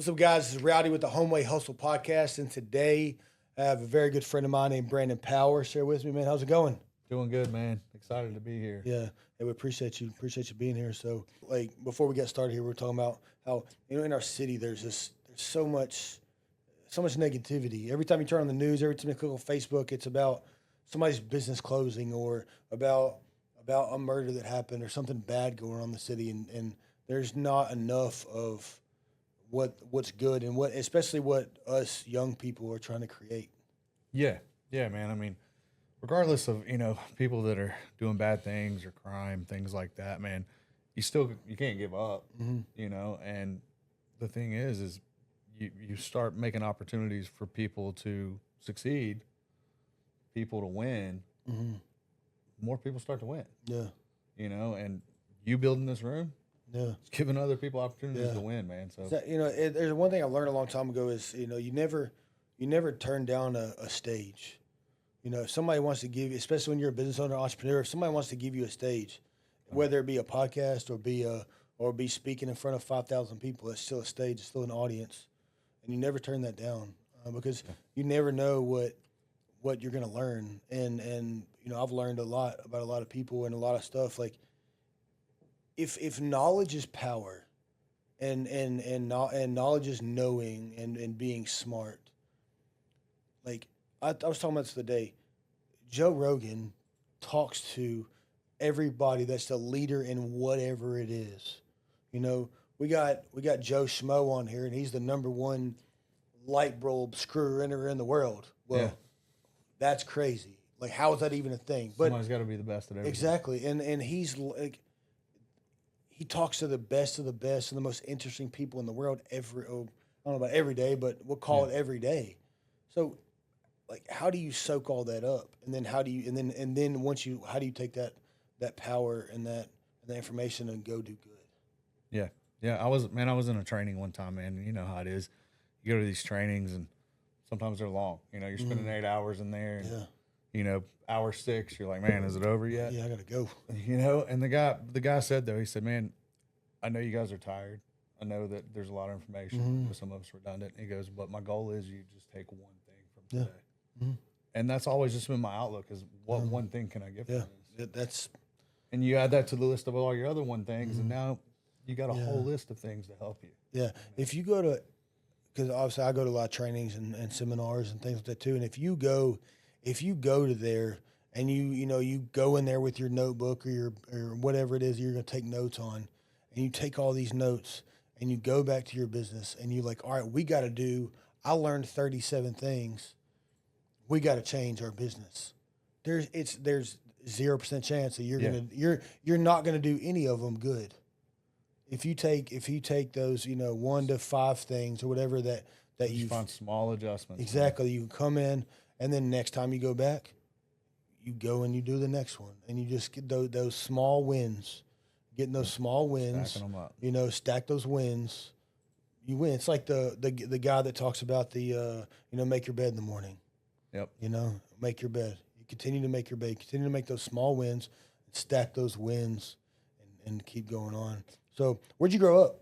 What's up, guys? This is Rowdy with the Homeway Hustle podcast, and today I have a very good friend of mine named Brandon Power. Share with me, man. How's it going? Doing good, man. Excited to be here. Yeah, we appreciate you. Appreciate you being here. So, like, before we get started here, we're talking about how in our city there's so much negativity. Every time you turn on the news, every time you click on Facebook, it's about somebody's business closing or about a murder that happened or something bad going on in the city, and there's not enough of what's good and especially what us young people are trying to create. Yeah, man. I mean, regardless of, people that are doing bad things or crime, things like that, man, you can't give up, and the thing is you start making opportunities for people to succeed, people to win, more people start to win. Yeah. And you building this room, it's giving other people opportunities to win, man. So there's one thing I learned a long time ago is, you never turn down a stage. If somebody wants to give you, especially when you're a business owner, entrepreneur, if somebody wants to give you a stage, whether it be a podcast or be speaking in front of 5,000 people, it's still a stage, it's still an audience, and you never turn that down because you never know what you're going to learn. And I've learned a lot about a lot of people and a lot of stuff. Like, if knowledge is power, and knowledge is knowing and being smart. Like I was talking about this the other day. Joe Rogan talks to everybody that's the leader in whatever it is. We got Joe Schmo on here, and he's the number one light bulb screw in the world. Well, that's crazy. Like, how is that even a thing? But somebody's got to be the best at everything. Exactly, and he's like, he talks to the best of the best and the most interesting people in the world I don't know about every day, but we'll call it every day. So, like, how do you soak all that up? And then how do you take that power and that information and go do good? Yeah. I was in a training one time, man. You know how it is. You go to these trainings and sometimes they're long. You're spending 8 hours in there. And, hour 6, you're like, man, is it over yet? Yeah, I gotta go. And the guy said, though, he said, man, I know you guys are tired. I know that there's a lot of information. For some of us redundant. He goes, but my goal is you just take one thing from today. And that's always just been my outlook is what one thing can I get from this? And you add that to the list of all your other one things, and now you got a whole list of things to help you. Yeah. If you go to, because obviously I go to a lot of trainings and seminars and things like that too, and if you go to there and you go in there with your notebook or whatever it is you're going to take notes on, and you take all these notes and you go back to your business and you're like, all right, I learned 37 things. We got to change our business. There's 0% chance that you're not going to do any of them good. If you take those, 1 to 5 things or whatever that you find small adjustments. Exactly. You can come in, and then next time you go back, you go and you do the next one, and you just get those small wins. Getting those small wins, stacking them up. Stack those wins. You win. It's like the guy that talks about make your bed in the morning. Yep. Make your bed. You continue to make your bed. Continue to make those small wins, and stack those wins, and keep going on. So, where'd you grow up?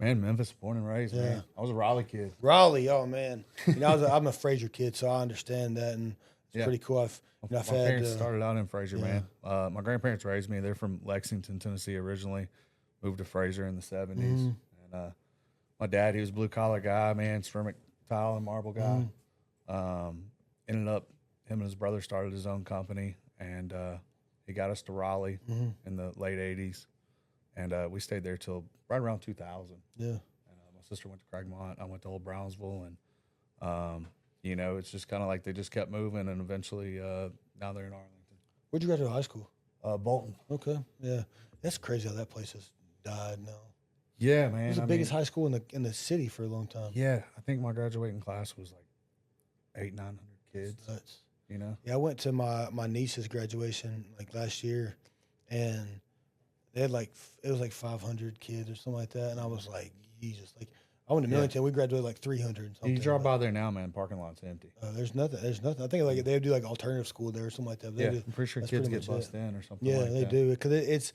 Man, Memphis, born and raised. Yeah. Man, I was a Raleigh kid. Raleigh, oh man. I'm a Frayser kid, so I understand that, and it's pretty cool. My parents started out in Frayser, man. My grandparents raised me. They're from Lexington, Tennessee originally. Moved to Frayser in the 70s. And my dad, he was a blue-collar guy, man, ceramic tile and marble guy. Ended up, him and his brother started his own company, and he got us to Raleigh in the late 80s. And we stayed there till right around 2000. Yeah. And my sister went to Craigmont. I went to Old Brownsville. And, it's just kind of like they just kept moving. And eventually, now they're in Arlington. Where'd you go to high school? Bolton. Okay. Yeah. That's crazy how that place has died now. Yeah, man. It was the biggest high school in the city for a long time. Yeah. I think my graduating class was like 800-900 kids. That's, Yeah, I went to my niece's graduation like last year, and they had it was like 500 kids or something like that, and I was like, Jesus, like I went to Millington, we graduated like 300 and something. You drive by there now, man, parking lot's empty. There's nothing. I think they do like alternative school there or something like that. I'm pretty sure kids get bussed in or something. Yeah, they do because it's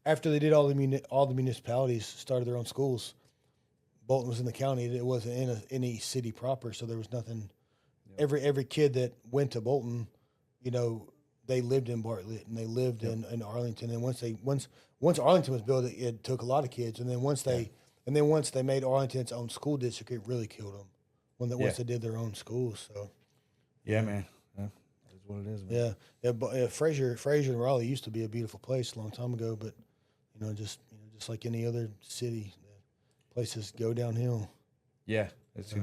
after they did all the municipalities started their own schools. Bolton was in the county. It wasn't in any city proper, so there was nothing. Every kid that went to Bolton, you know, they lived in Bartlett and they lived in Arlington. And once Arlington was built, it took a lot of kids. And then once they made Arlington its own school district, it really killed them once they did their own schools. So yeah, man, that's what it is, man. But Frayser and Raleigh used to be a beautiful place a long time ago. But just like any other city, places go downhill. Yeah, it's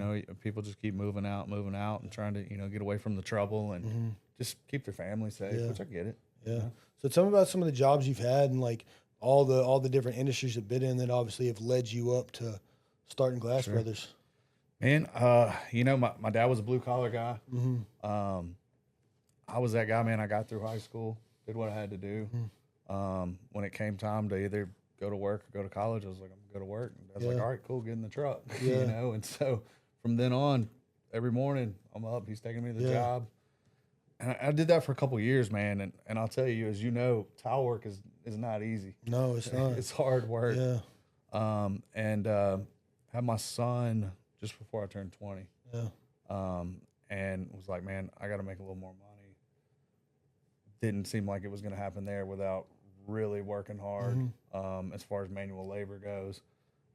people just keep moving out, and trying to get away from the trouble and just keep their family safe. Which I get it. Yeah. So tell me about some of the jobs you've had and like all the different industries you've been in that obviously have led you up to starting Glass Brothers. Man, my dad was a blue collar guy. I was that guy, man. I got through high school, did what I had to do. When it came time to either go to work or go to college, I was like, I'm gonna go to work. And I was like, all right, cool, get in the truck. And so from then on, every morning I'm up, he's taking me to the job. And I did that for a couple of years, man. And I'll tell you, as you know, tile work is not easy. No, it's not. It's hard work. Yeah. And had my son just before I turned 20. Yeah. And was like, man, I got to make a little more money. Didn't seem like it was going to happen there without really working hard as far as manual labor goes.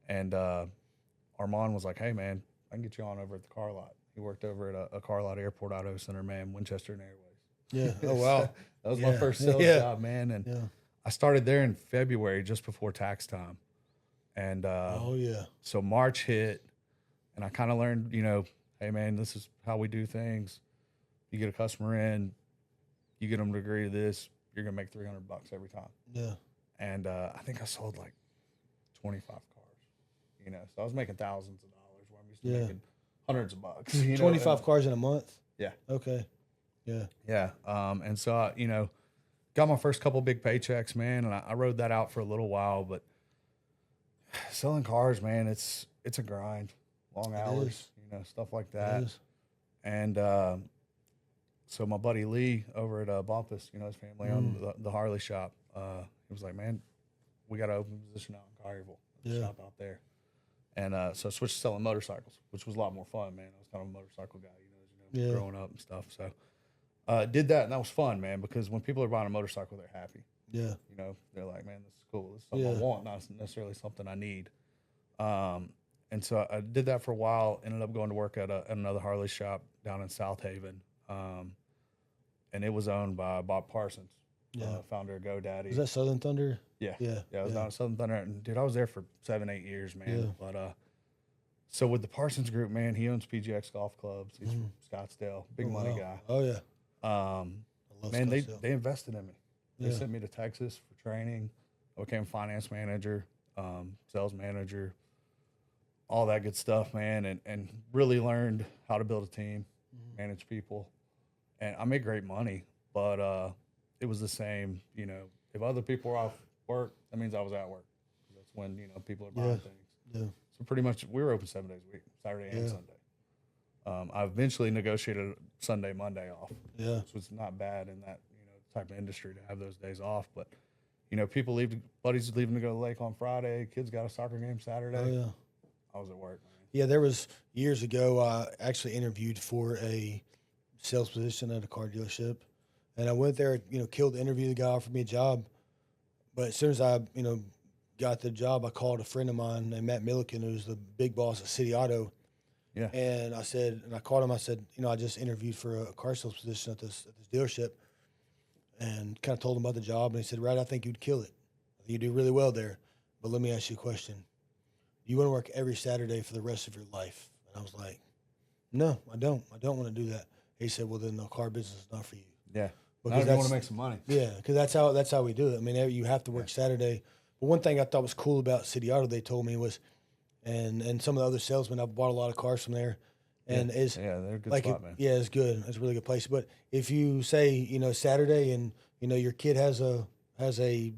And Armand was like, hey, man, I can get you on over at the car lot. He worked over at a car lot airport auto center, man, Winchester and Airways. Yeah. Oh, wow. So that was my first sales job, man. And I started there in February, just before tax time. And so March hit, and I kind of learned, hey, man, this is how we do things. You get a customer in, you get them to agree to this, you're going to make $300 every time. Yeah. And I think I sold like 25 cars, So I was making thousands of dollars where I'm used to making hundreds of bucks. 25 cars in a month? Yeah. Okay. Yeah. Yeah. And so, I, got my first couple big paychecks, man, and I rode that out for a little while. But selling cars, man, it's a grind, long hours, stuff like that. It is. And so my buddy Lee over at Memphis, his family owned the Harley shop. He was like, man, we got to open a position out in Collierville, shop out there. And so I switched to selling motorcycles, which was a lot more fun, man. I was kind of a motorcycle guy, growing up and stuff. So did that, and that was fun, man, because when people are buying a motorcycle, they're happy. Yeah. They're like, man, this is cool. This is something I want, not necessarily something I need. And so I did that for a while, ended up going to work at another Harley shop down in South Haven. And it was owned by Bob Parsons, founder of GoDaddy. Is that Southern Thunder? Yeah. Yeah. I was down at Southern Thunder. And, dude, I was there for 7-8 years, man. Yeah. But so with the Parsons Group, man, he owns PGX Golf Clubs. He's from Scottsdale. Big money guy. Oh, yeah. Man, they invested in me. They sent me to Texas for training. I became finance manager, sales manager, all that good stuff, man, and really learned how to build a team, manage people. And I made great money, but it was the same, if other people were off work, that means I was at work. That's when, people are buying things. Yeah. So pretty much we were open 7 days a week, Saturday and Sunday. I eventually negotiated Sunday, Monday off. Yeah. Which was not bad in that, type of industry to have those days off. But, people buddies leaving to go to the lake on Friday, kids got a soccer game Saturday. Oh, yeah. I was at work, man. Yeah, there was years ago, I actually interviewed for a sales position at a car dealership. And I went there, killed the interview. The guy offered me a job. But as soon as I, got the job, I called a friend of mine named Matt Milliken, who's the big boss at City Auto. Yeah. And I called him. I said, I just interviewed for a car sales position at this dealership, and kind of told him about the job. And he said, "Right, I think you'd kill it. I think you do really well there. But let me ask you a question. Do you want to work every Saturday for the rest of your life?" And I was like, "No, I don't. I don't want to do that." He said, "Well, then the car business is not for you." Yeah. Because you want to make some money. Yeah, because that's how we do it. I mean, you have to work Saturday. But one thing I thought was cool about City Auto, they told me was, and some of the other salesmen, I've bought a lot of cars from there, and they're a good spot, man. Yeah, it's good. It's a really good place. But if you say Saturday and your kid has a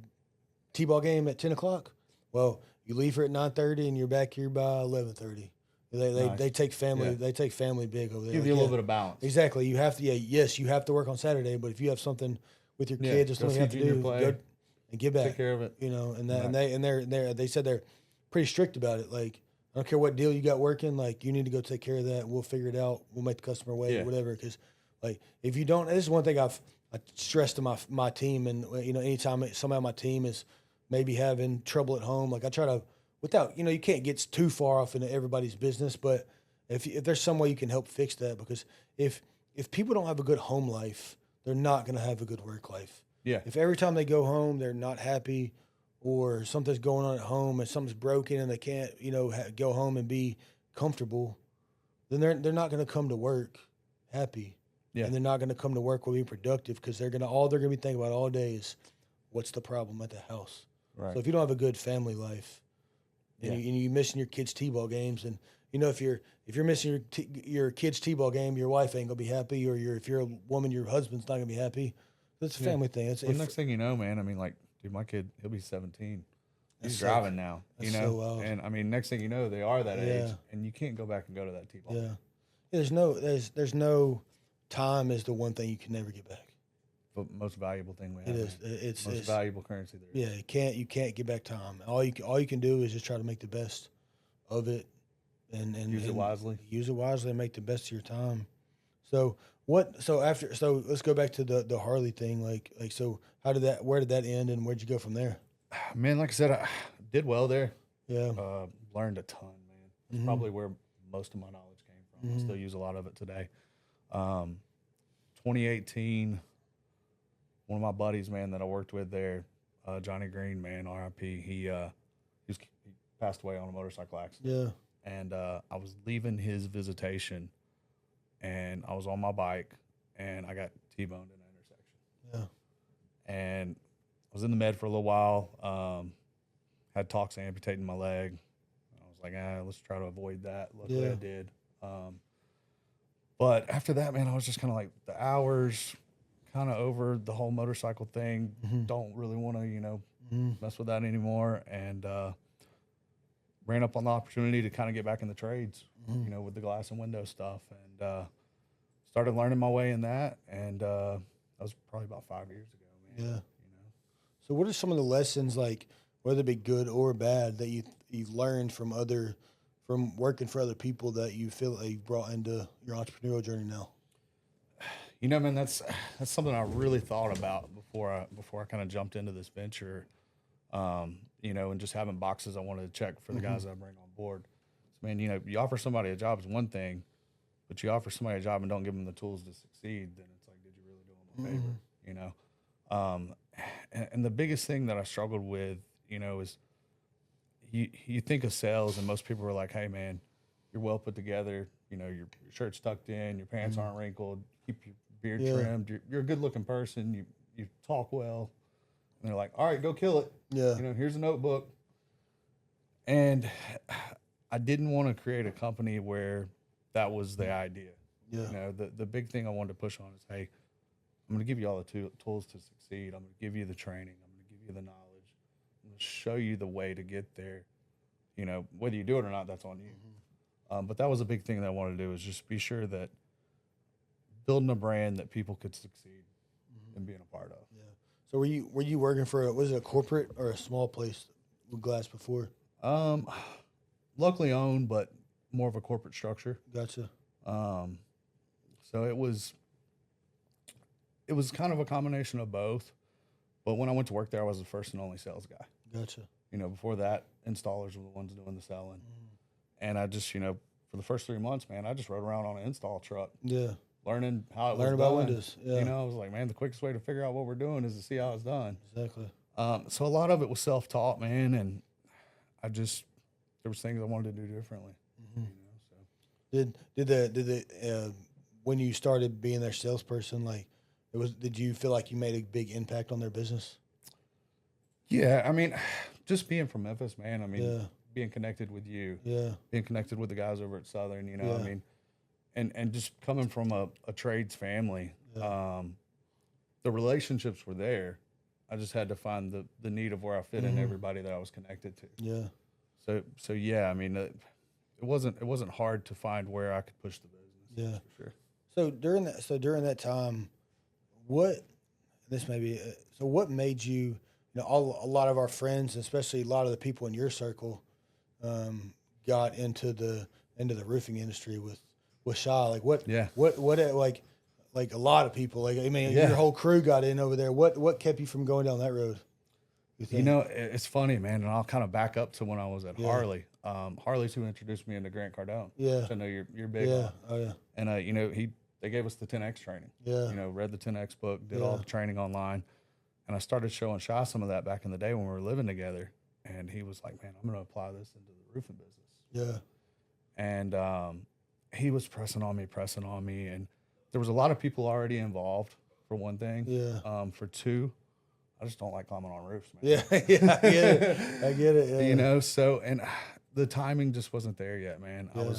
t-ball game at 10:00, well, you leave her at 9:30 and you're back here by 11:30. They take family. Yeah. They take family big over there. Give you a little bit of balance. Exactly. You have to. Yeah. Yes, you have to work on Saturday. But if you have something with your kid, just something you have to do, go and get back. Take care of it. And they said they're pretty strict about it. Like I don't care what deal you got working. Like, you need to go take care of that. We'll figure it out. We'll make the customer wait, Yeah. whatever. Because, like, if you don't, this is one thing I stress to my team. And, anytime somebody on my team is maybe having trouble at home, like, I try to, without, you can't get too far off into everybody's business. But if there's some way you can help fix that, because if people don't have a good home life, they're not going to have a good work life. Yeah. If every time they go home, they're not happy, or something's going on at home and something's broken and they can't, go home and be comfortable, then they're not going to come to work happy. Yeah. And they're not going to come to work will be productive, because all they're going to be thinking about all day is what's the problem at the house. Right. So if you don't have a good family life, and you're missing your kids' t-ball games, and if you're missing your kids' t-ball game, your wife ain't gonna be happy, or if you're a woman, your husband's not gonna be happy. It's a family thing. Well, next thing you know, man, I mean, like, dude, my kid, he'll be 17. He's so- driving now, that's so wild. and I mean, next thing you know, they are that age, and you can't go back and go to that T-ball. Yeah. There's no time is the one thing you can never get back. But most valuable thing we have. It is. Man. It's most valuable currency there is. Yeah, you can't get back time. All you can do is just try to make the best of it, and Use it wisely. Use it wisely and make the best of your time. So let's go back to the Harley thing. So where did that end, and where'd you go from there? Man, like I said, I did well there. Yeah. Learned a ton, man. It's probably where most of my knowledge came from. I still use a lot of it today. 2018, one of my buddies, man, that I worked with there, Johnny Green, man, R.I.P. He passed away on a motorcycle accident. Yeah. And I was leaving his visitation, and I was on my bike, and I got T-boned in an intersection. Yeah. And I was in the med for a little while. Had talks of amputating my leg. I was like, let's try to avoid that. Luckily, I did. But after that, man, I was just kind of like, the hours, kind of over the whole motorcycle thing. Don't really want to, mess with that anymore. And ran up on the opportunity to kind of get back in the trades, with the glass and window stuff. And started learning my way in that. And that was probably about 5 years ago, man. Yeah. So what are some of the lessons, like, whether it be good or bad, that you've learned from working for other people, that you feel like you've brought into your entrepreneurial journey now? Man, that's something I really thought about before I kind of jumped into this venture, and just having boxes I wanted to check for the guys that I bring on board. So, man, you offer somebody a job is one thing, but you offer somebody a job and don't give them the tools to succeed, then it's like, did you really do them a favor? And the biggest thing that I struggled with, is you think of sales, and most people are like, hey, man, you're well put together. Your shirt's tucked in, your pants aren't wrinkled, keep your beard trimmed. You're a good looking person. You talk well. And they're like, all right, go kill it. Yeah. Here's a notebook. And I didn't want to create a company where that was the idea. Yeah. The big thing I wanted to push on is, hey, I'm going to give you all the tools to succeed. I'm going to give you the training. I'm going to give you the knowledge. I'm going to show you the way to get there. Whether you do it or not, that's on you. But that was a big thing that I wanted to do, is just be sure that building a brand that people could succeed and being a part of. Yeah. So were you working for was it a corporate or a small place with glass before? Locally owned, but more of a corporate structure. Gotcha. So it was kind of a combination of both. But when I went to work there, I was the first and only sales guy. Gotcha. Before that, installers were the ones doing the selling. And I just, for the first 3 months, man, I just rode around on an install truck. Yeah. Learning how it was about done. windows. Yeah. I was like, man, the quickest way to figure out what we're doing is to see how it's done. Exactly. So a lot of it was self-taught, man. And there was things I wanted to do differently. So. Did when you started being their salesperson, did you feel like you made a big impact on their business? Yeah, I mean, just being from Memphis, man. I mean, being connected with you, being connected with the guys over at Southern, I mean, and just coming from a trades family, the relationships were there. I just had to find the need of where I fit in everybody that I was connected to. Yeah. So yeah, I mean, it wasn't hard to find where I could push the business. Yeah, for sure. So during that time, what made you? A lot of our friends, especially a lot of the people in your circle, got into the roofing industry with Shy? Like what like a lot of people, like I mean, your whole crew got in over there. What kept you from going down that road? You know, it's funny, man, and I'll kind of back up to when I was at Harley. Harley's who introduced me into Grant Cardone. Yeah, which I know you're big yeah, on. oh yeah. And you know, they gave us the 10X training. Yeah, you know, read the 10X book, did all the training online, and I started showing Shy some of that back in the day when we were living together. And he was like, "Man, I'm going to apply this into the roofing business." Yeah, and he was pressing on me, and there was a lot of people already involved. For one thing, for two, I just don't like climbing on roofs, man. Yeah, yeah, I get it. Yeah. You know, so and the timing just wasn't there yet, man. Yeah.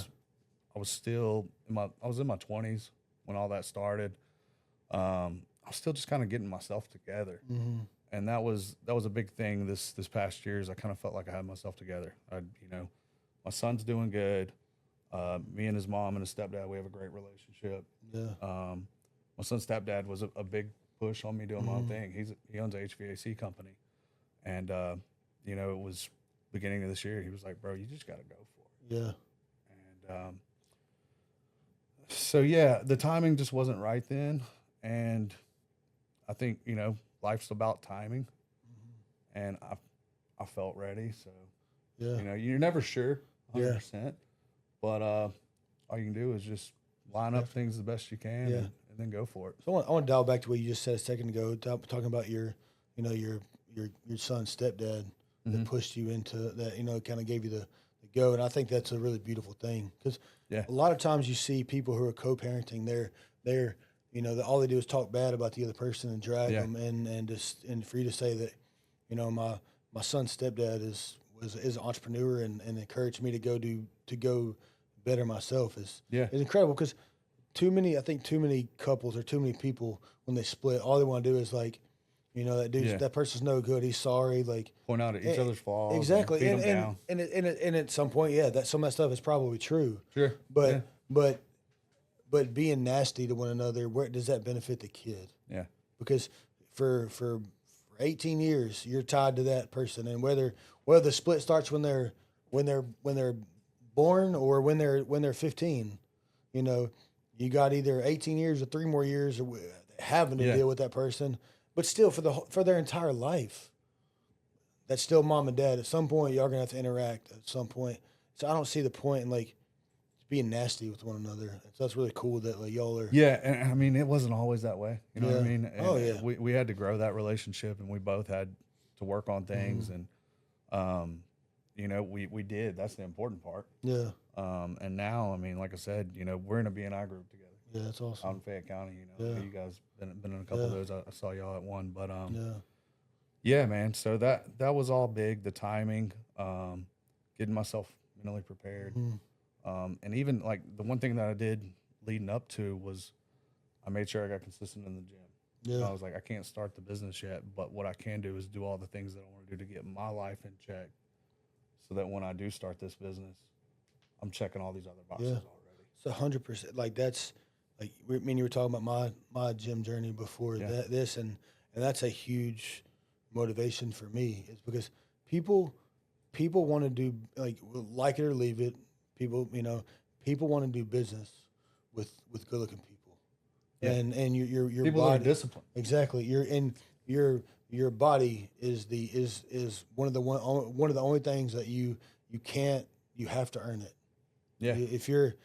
I was still in my 20s when all that started. I was still just kind of getting myself together, and that was a big thing this past year. Is I kind of felt like I had myself together. My son's doing good. Me and his mom and his stepdad, we have a great relationship. Yeah. My son's stepdad was a big push on me doing my own thing. He owns a HVAC company, and you know, it was beginning of this year. He was like, "Bro, you just got to go for it." Yeah. And so yeah, the timing just wasn't right then, and I think, you know, life's about timing, and I felt ready. So you know, you're never sure 100%, but all you can do is just line up things the best you can, and then go for it. So I want to dial back to what you just said a second ago, talking about your son's stepdad that pushed you into that, you know, kind of gave you the go. And I think that's a really beautiful thing, because a lot of times you see people who are co-parenting, they're you know, all they do is talk bad about the other person and drag them, and for you to say that, you know, my son's stepdad is an entrepreneur and encouraged me to go better myself is incredible, because too many couples or too many people, when they split, all they want to do is, like, you know, that person's no good, he's sorry, like point out at each other's flaws, exactly, and beat them down. And at some point, that some of that stuff is probably true, Sure, but being nasty to one another, where does that benefit the kid? Yeah, because for 18 years you're tied to that person, and whether the split starts when they're born or when they're 15, you know, you got either 18 years or 3 more years having to deal with that person, but still for their entire life, that's still mom and dad. At some point, y'all gonna have to interact at some point. So I don't see the point in, like, being nasty with one another. So that's really cool that, like, y'all are. Yeah, and I mean, it wasn't always that way. You know what I mean? And we had to grow that relationship, and we both had to work on things, and you know, we did. That's the important part. Yeah. And now, I mean, like I said, you know, we're in a B&I group together. Yeah, that's awesome. Out in Fayette County, you know, you guys been in a couple of those. I saw y'all at one, but yeah, man. So that was all big. The timing, getting myself mentally prepared, and even, like, the one thing that I did leading up to was I made sure I got consistent in the gym. Yeah, I was like, I can't start the business yet, but what I can do is do all the things that I want to do to get my life in check, so that when I do start this business, I'm checking all these other boxes already. So 100%. Like, that's like, I mean, you were talking about my gym journey before this, and that's a huge motivation for me, is because people want to do, like it or leave it. People want to do business with good looking people, and your people body, are disciplined. Exactly. Your body is one of the only things that you have to earn it. Yeah. If you're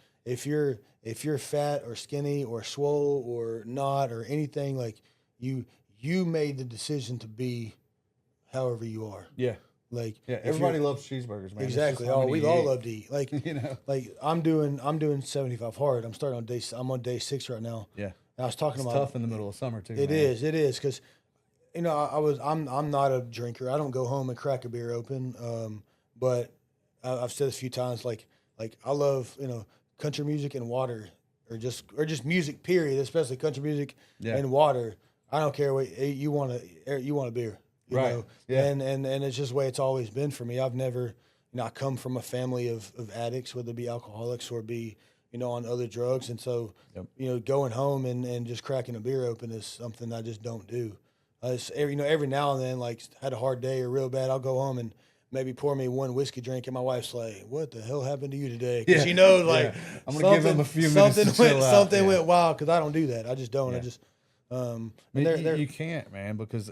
fat or skinny or swole or not or anything, like, you made the decision to be however you are. Yeah. Like, everybody loves cheeseburgers, man. Exactly. Oh, we all love to eat. Like, you know, like I'm doing 75 hard. I'm on day 6 right now. Yeah. And I was talking it's about tough in the middle of summer too. It is because, you know, I'm not a drinker. I don't go home and crack a beer open. But I've said this a few times, like I love, you know, country music and water, or just music, period, especially country music and water. I don't care what you want a beer. You know? Yeah. And it's just the way it's always been for me. I've never, you know, I come from a family of addicts, whether it be alcoholics or be, you know, on other drugs. And so, you know, going home and just cracking a beer open is something I just don't do. You know, every now and then, like, had a hard day or real bad, I'll go home and maybe pour me one whiskey drink, and my wife's like, "What the hell happened to you today?" Because you know, like, I'm gonna give him a few minutes to chill out. Something went wild because I don't do that. I just don't. Yeah. I just, you can't, man, because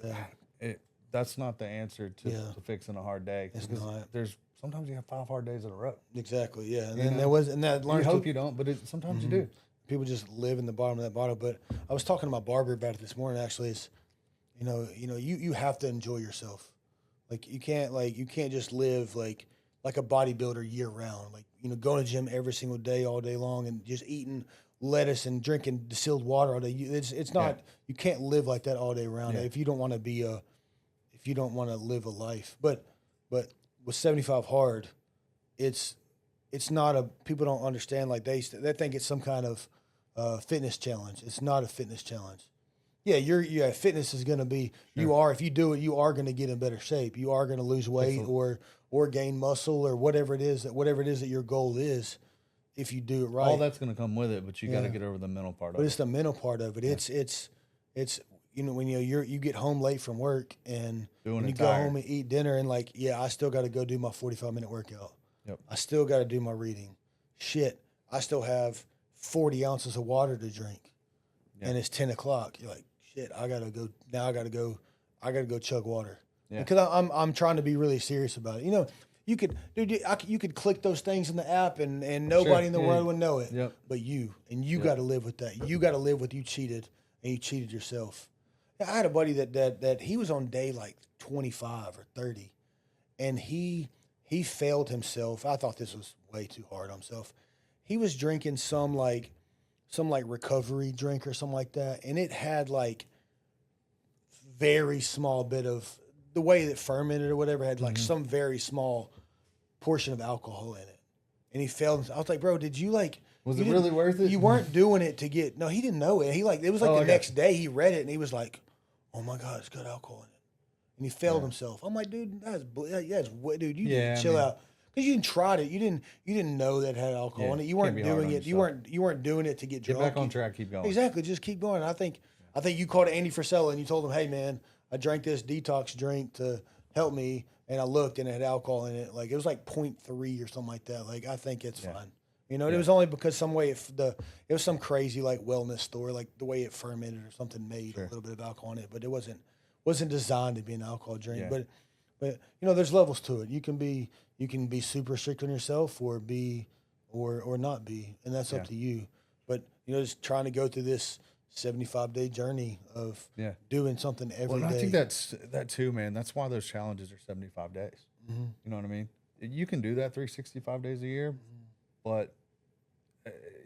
that's not the answer to fixing a hard day. It's because not. Sometimes you have 5 hard days in a row. Exactly. Yeah. And then there was, and that learned. You hope you don't, but sometimes you do. People just live in the bottom of that bottle. But I was talking to my barber about it this morning. Actually, it's, you have to enjoy yourself. Like you can't just live like a bodybuilder year round. Like, going to gym every single day, all day long, and just eating lettuce and drinking distilled water all day. It's not. You can't live like that all day round if you don't want to live a life. But with 75 hard, it's not a. People don't understand. Like they think it's some kind of fitness challenge. It's not a fitness challenge. Yeah, fitness is going to be, if you do it, you are going to get in better shape. You are going to lose weight or gain muscle or whatever it is that your goal is, if you do it right. All that's going to come with it, but you got to get over the mental part of it. But it's the mental part of it. Yeah. It's when you get home late from work and you go home and eat dinner and I still got to go do my 45-minute workout. Yep. I still got to do my reading. Shit, I still have 40 ounces of water to drink. Yeah. And it's 10 o'clock. You're like, shit, I gotta go now. I gotta go chug water. Yeah. Because I'm trying to be really serious about it. You could click those things in the app and nobody in the world would know it. Yep. But you got to live with that. You got to live with you cheated and you cheated yourself. I had a buddy that he was on day like 25 or 30, and he failed himself. I thought this was way too hard on himself. He was drinking some recovery drink or something like that, and it had like very small bit of the way that fermented or whatever had like some very small portion of alcohol in it, and he failed. I was like, bro, did you like? Was it really worth it? You weren't doing it to get. No, he didn't know it. It was like the next day he read it and he was like, "Oh my God, it's got alcohol in it," and he failed himself. I'm like, dude, dude, you need to chill out. Because you didn't try it, you didn't know that had alcohol in it. You weren't doing it. You weren't doing it to get drunk. Get back on track. Keep going. Exactly. Just keep going. I think you called Andy Frisella and you told him, "Hey man, I drank this detox drink to help me, and I looked and it had alcohol in it. Like it was like 0.3 or something like that. Like I think it's fine. It was only because some way it was some crazy like wellness store, like the way it fermented or something made a little bit of alcohol in it, but it wasn't designed to be an alcohol drink. Yeah. But there's levels to it. You can be super strict on yourself or not be, and that's up to you. But just trying to go through this 75-day journey of doing something every day. I think that too, man. That's why those challenges are 75 days. Mm-hmm. You know what I mean? You can do that 365 days a year, but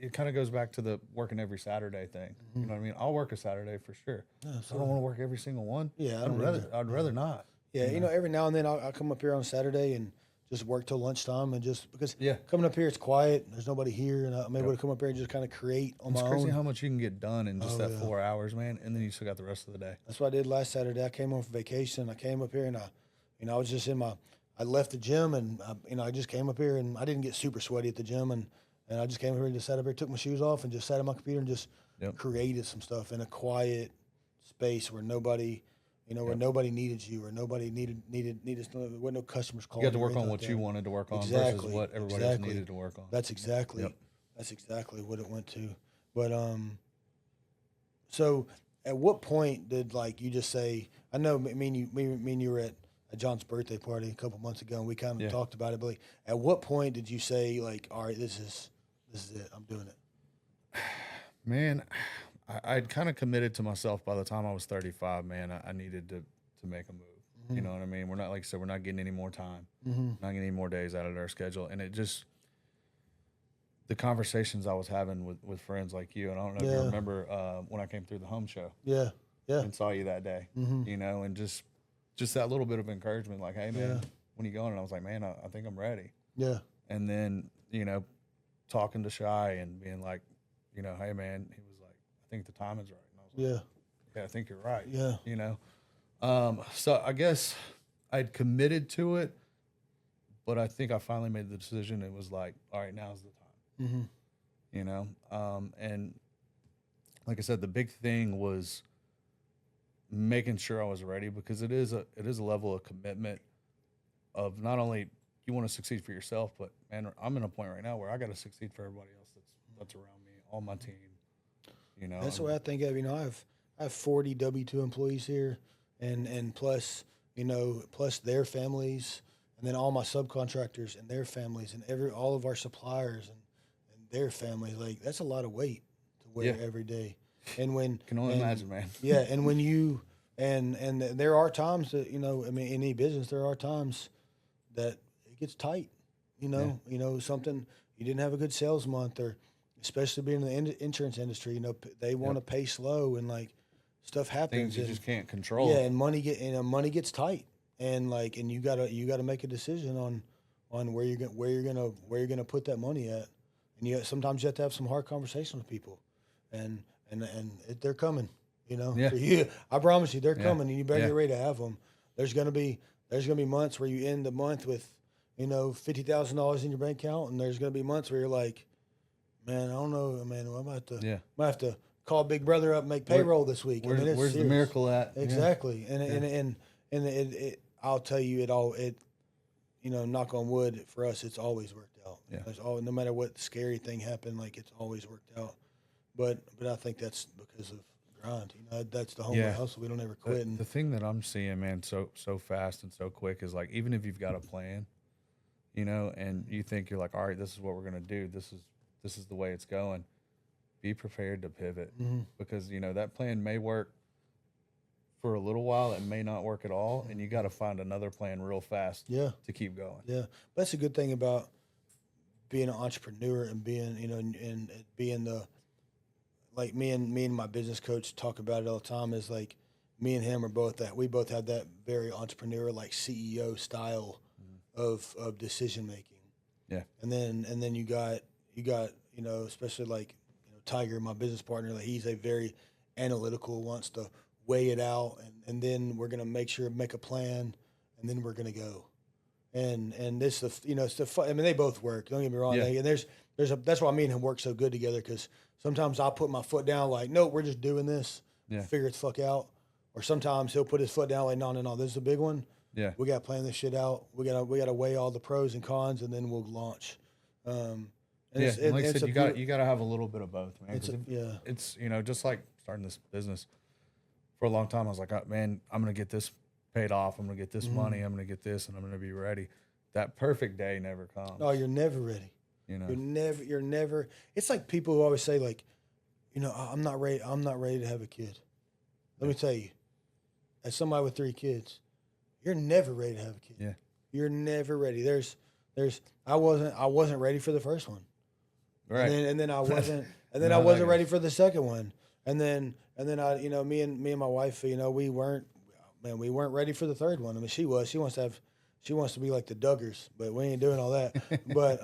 it kind of goes back to the working every Saturday thing. Mm-hmm. You know what I mean? I'll work a Saturday for sure. Yeah, I don't want to work every single one. Yeah, I'd rather not. Yeah, every now and then I'll come up here on Saturday and just work till lunchtime, and just because coming up here it's quiet, there's nobody here, and I'm able to come up here and just kind of create on my own. It's crazy how much you can get done in just 4 hours, man, and then you still got the rest of the day. That's what I did last Saturday. I came home from vacation. I came up here and I was just I left the gym and I just came up here and I didn't get super sweaty at the gym and I just came up here and just sat up here, took my shoes off and just sat on my computer and just created some stuff in a quiet space where nobody. Where nobody needed you, or nobody needed where no customers calling. You got to work on what you wanted to work on versus what everybody else needed to work on. That's exactly what it went to. But so at what point did you just say? I know me and you were at John's birthday party a couple months ago, and we kind of talked about it. But at what point did you say all right, this is it, I'm doing it? Man. I'd kind of committed to myself by the time I was 35, man. I needed to make a move. Mm-hmm. You know what I mean? We're not, like I said, we're not getting any more time, not getting any more days out of our schedule. And it just, the conversations I was having with friends like you, and I don't know if you remember when I came through the home show. Yeah. And saw you that day, and just that little bit of encouragement, like, hey, man, when you going? And I was like, man, I think I'm ready. Yeah. And then, talking to Shy and being like, hey, man, he was like, I think the time is right. And I was like, yeah, I think you're right. Yeah. So I guess I'd committed to it, but I think I finally made the decision. It was like, all right, now's the time. Mm-hmm. And like I said, the big thing was making sure I was ready, because it is a level of commitment of not only you want to succeed for yourself, but man, I'm in a point right now where I got to succeed for everybody else that's around me, all my team. You know, That's the way I think of. You know, I have 40 W-2 employees here, and plus, you know, plus their families, and then all my subcontractors and their families, and all of our suppliers and their families. Like, that's a lot of weight to wear every day. And when can only imagine, man. Yeah, and when you and there are times that, you know, I mean, in any business there are times that it gets tight. You know, something you didn't have a good sales month, or especially being in the insurance industry, you know, they want to pay slow, and like stuff happens. Things you just can't control. Yeah, and money gets tight, and you gotta make a decision on where you're gonna put that money at, and sometimes you have to have some hard conversations with people, and they're coming, you know. Yeah. For you, I promise you, they're coming, and you better get ready to have them. There's gonna be months where you end the month with, you know, $50,000 in your bank account, and there's gonna be months where you're like, man, I don't know, man. I might have to call Big Brother up and make payroll this week. Where's the miracle at? Exactly, and I'll tell you, you know, knock on wood, for us, it's always worked out. Yeah. No matter what scary thing happened, like, it's always worked out. But I think that's because of grind. You know, that's the Homeway Hustle. We don't ever quit. The thing that I'm seeing, man, so fast and so quick is, like, even if you've got a plan, you know, and you think you're like, all right, this is what we're gonna do. This is the way it's going. Be prepared to pivot, because, you know, that plan may work for a little while. It may not work at all, and you got to find another plan real fast to keep going. Yeah, that's a good thing about being an entrepreneur and being, you know, and being like me and my business coach talk about it all the time, is like, me and him are both that. We both have that very entrepreneur, like CEO style of decision making. Yeah. And then you got, you know, especially like, you know, Tiger, my business partner, like, he's a very analytical, wants to weigh it out, and then we're going to make a plan, and then we're going to go. And this, you know, it's the fun. I mean, they both work. Don't get me wrong. Yeah. And that's why me and him work so good together, because sometimes I'll put my foot down, like, no, we're just doing this. Yeah. Figure it the fuck out. Or sometimes he'll put his foot down, like, no, this is a big one. Yeah. We got to plan this shit out. We got to weigh all the pros and cons, and then we'll launch. And like I said, you got to have a little bit of both, man. It's, you know, just like starting this business. For a long time, I was like, oh, man, I'm going to get this paid off. I'm going to get this money. I'm going to get this, and I'm going to be ready. That perfect day never comes. No, you're never ready. You know, you're never. It's like people who always say, like, you know, I'm not ready to have a kid. Let me tell you, as somebody with 3 kids, you're never ready to have a kid. Yeah. You're never ready. I wasn't ready for the first one. Right. And then I wasn't I wasn't ready for the second one. And then I, you know, me and my wife, you know, we weren't ready for the third one. I mean, she wants to be like the Duggars, but we ain't doing all that. But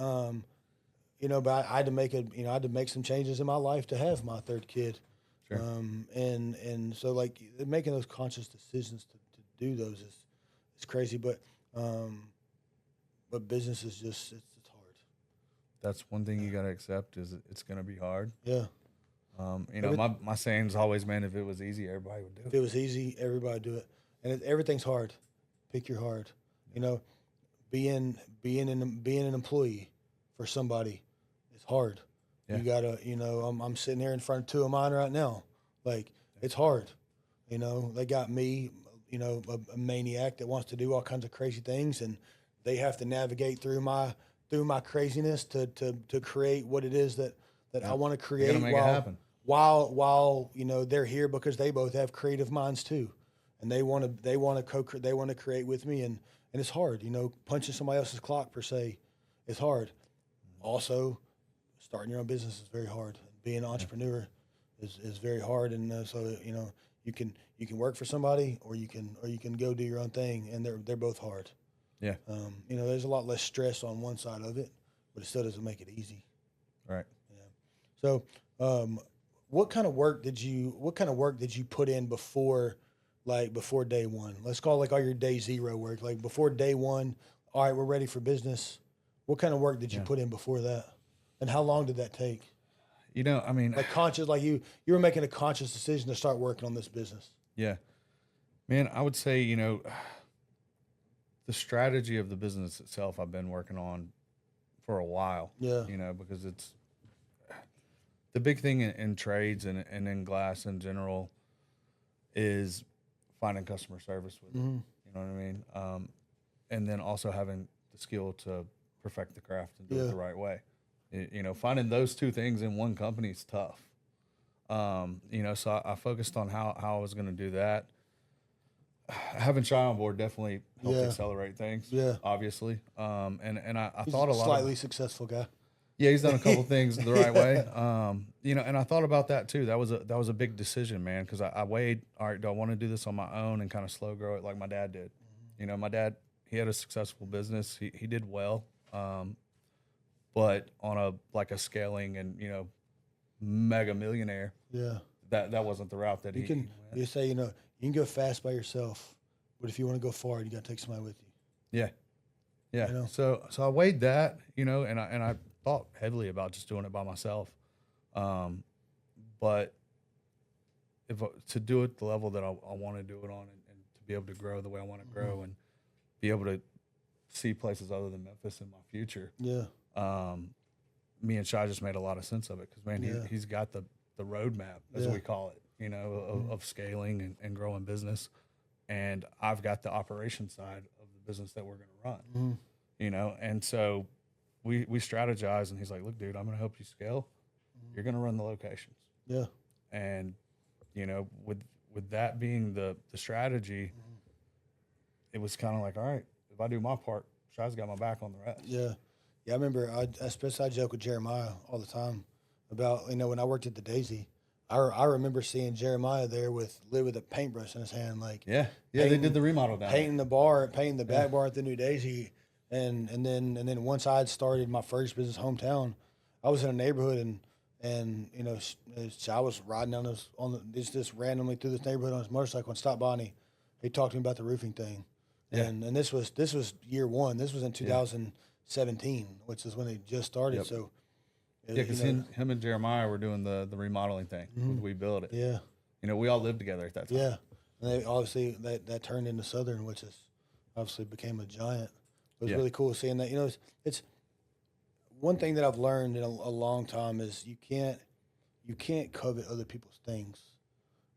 you know, but I had to make some changes in my life to have my third kid. Sure. And so, like, making those conscious decisions to do those is crazy, but business is just it's hard. That's one thing you got to accept, is it's going to be hard. Yeah. You know, my saying's always, man, if it was easy, everybody would do it. If it was easy, everybody would do it. And everything's hard. Pick your hard. You know, being an employee for somebody is hard. Yeah. You gotta, you know, I'm sitting here in front of 2 of mine right now. Like, it's hard. You know, they got me, you know, a maniac that wants to do all kinds of crazy things, and they have to navigate through my craziness to create what it is that I want to create. Make it happen. While you know, they're here because they both have creative minds too, and they want to create with me, and it's hard. You know, punching somebody else's clock per se is hard. Also, starting your own business is very hard. Being an entrepreneur is very hard, and so, you know, you can work for somebody, or you can go do your own thing, and they're both hard. Yeah. You know, there's a lot less stress on one side of it, but it still doesn't make it easy. Right. Yeah. So, what kind of work did you put in before day one? Let's call it like all your day zero work. Like, before day one, all right, we're ready for business. What kind of work did you put in before that? And how long did that take? You know, I mean, like, conscious, like you were making a conscious decision to start working on this business. Yeah, man, I would say, you know, the strategy of the business itself I've been working on for a while. Yeah. You know, because it's the big thing in trades and in glass in general is finding customer service with it. Mm-hmm. You know what I mean? And then also having the skill to perfect the craft and do it the right way. You know, finding those two things in one company is tough. You know, so I focused on how I was going to do that. Having Shy on board definitely helped accelerate things. Yeah, obviously. And I thought a lot. Slightly successful guy. Yeah, he's done a couple things the right way. You know, and I thought about that too. That was a big decision, man, because I weighed, all right, do I want to do this on my own and kind of slow grow it like my dad did? You know, my dad, he had a successful business. He did well, but on a scaling and, you know, mega millionaire. Yeah, that wasn't the route that you say, you know, you can go fast by yourself, but if you want to go far, you got to take somebody with you. Yeah, yeah. You know? So I weighed that, you know, and I thought heavily about just doing it by myself, but to do it the level that I want to do it on, and to be able to grow the way I want to grow, and be able to see places other than Memphis in my future. Yeah. Me and Shy just made a lot of sense of it because, man, he's got the roadmap, as we call it, you know, of scaling and growing business. And I've got the operation side of the business that we're going to run, you know. And so we strategize, and he's like, look, dude, I'm going to help you scale. You're going to run the locations. Yeah. And, you know, with that being the strategy, it was kind of like, all right, if I do my part, Shy's got my back on the rest. Yeah. Yeah, I remember, I joke with Jeremiah all the time about, you know, when I worked at the Daisy, I remember seeing Jeremiah there with a paintbrush in his hand, like they did the remodel down painting the bar, painting the back bar at the new Daisy, and then once I had started my first business hometown, I was in a neighborhood and you know, I was riding down just randomly through this neighborhood on his motorcycle and stopped by, and he talked to me about the roofing thing, and this was year one. This was in 2017, which is when they just started. Yep. So. Yeah, because him and Jeremiah were doing the remodeling thing. We built it. Yeah. You know, we all lived together at that time. Yeah. And they obviously that turned into Southern, which is obviously became a giant. It was really cool seeing that. You know, it's one thing that I've learned in a long time is you can't covet other people's things.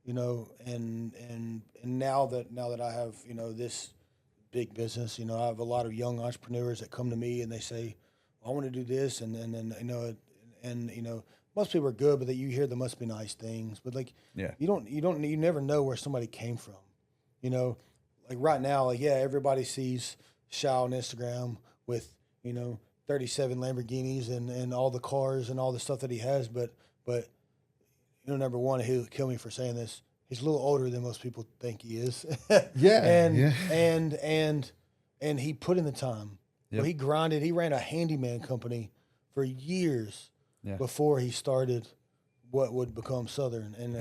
You know, and now that I have, you know, this big business, you know, I have a lot of young entrepreneurs that come to me and they say, I want to do this, and then you know. And you know, most people are good, but you hear there must be nice things. But like, you never know where somebody came from. You know, like right now, like everybody sees Shao on Instagram with, you know, 37 Lamborghinis and all the cars and all the stuff that he has. But you know, number one, he'll kill me for saying this. He's a little older than most people think he is. And he put in the time. Yep. He grinded. He ran a handyman company for years. Yeah. Before he started what would become Southern. And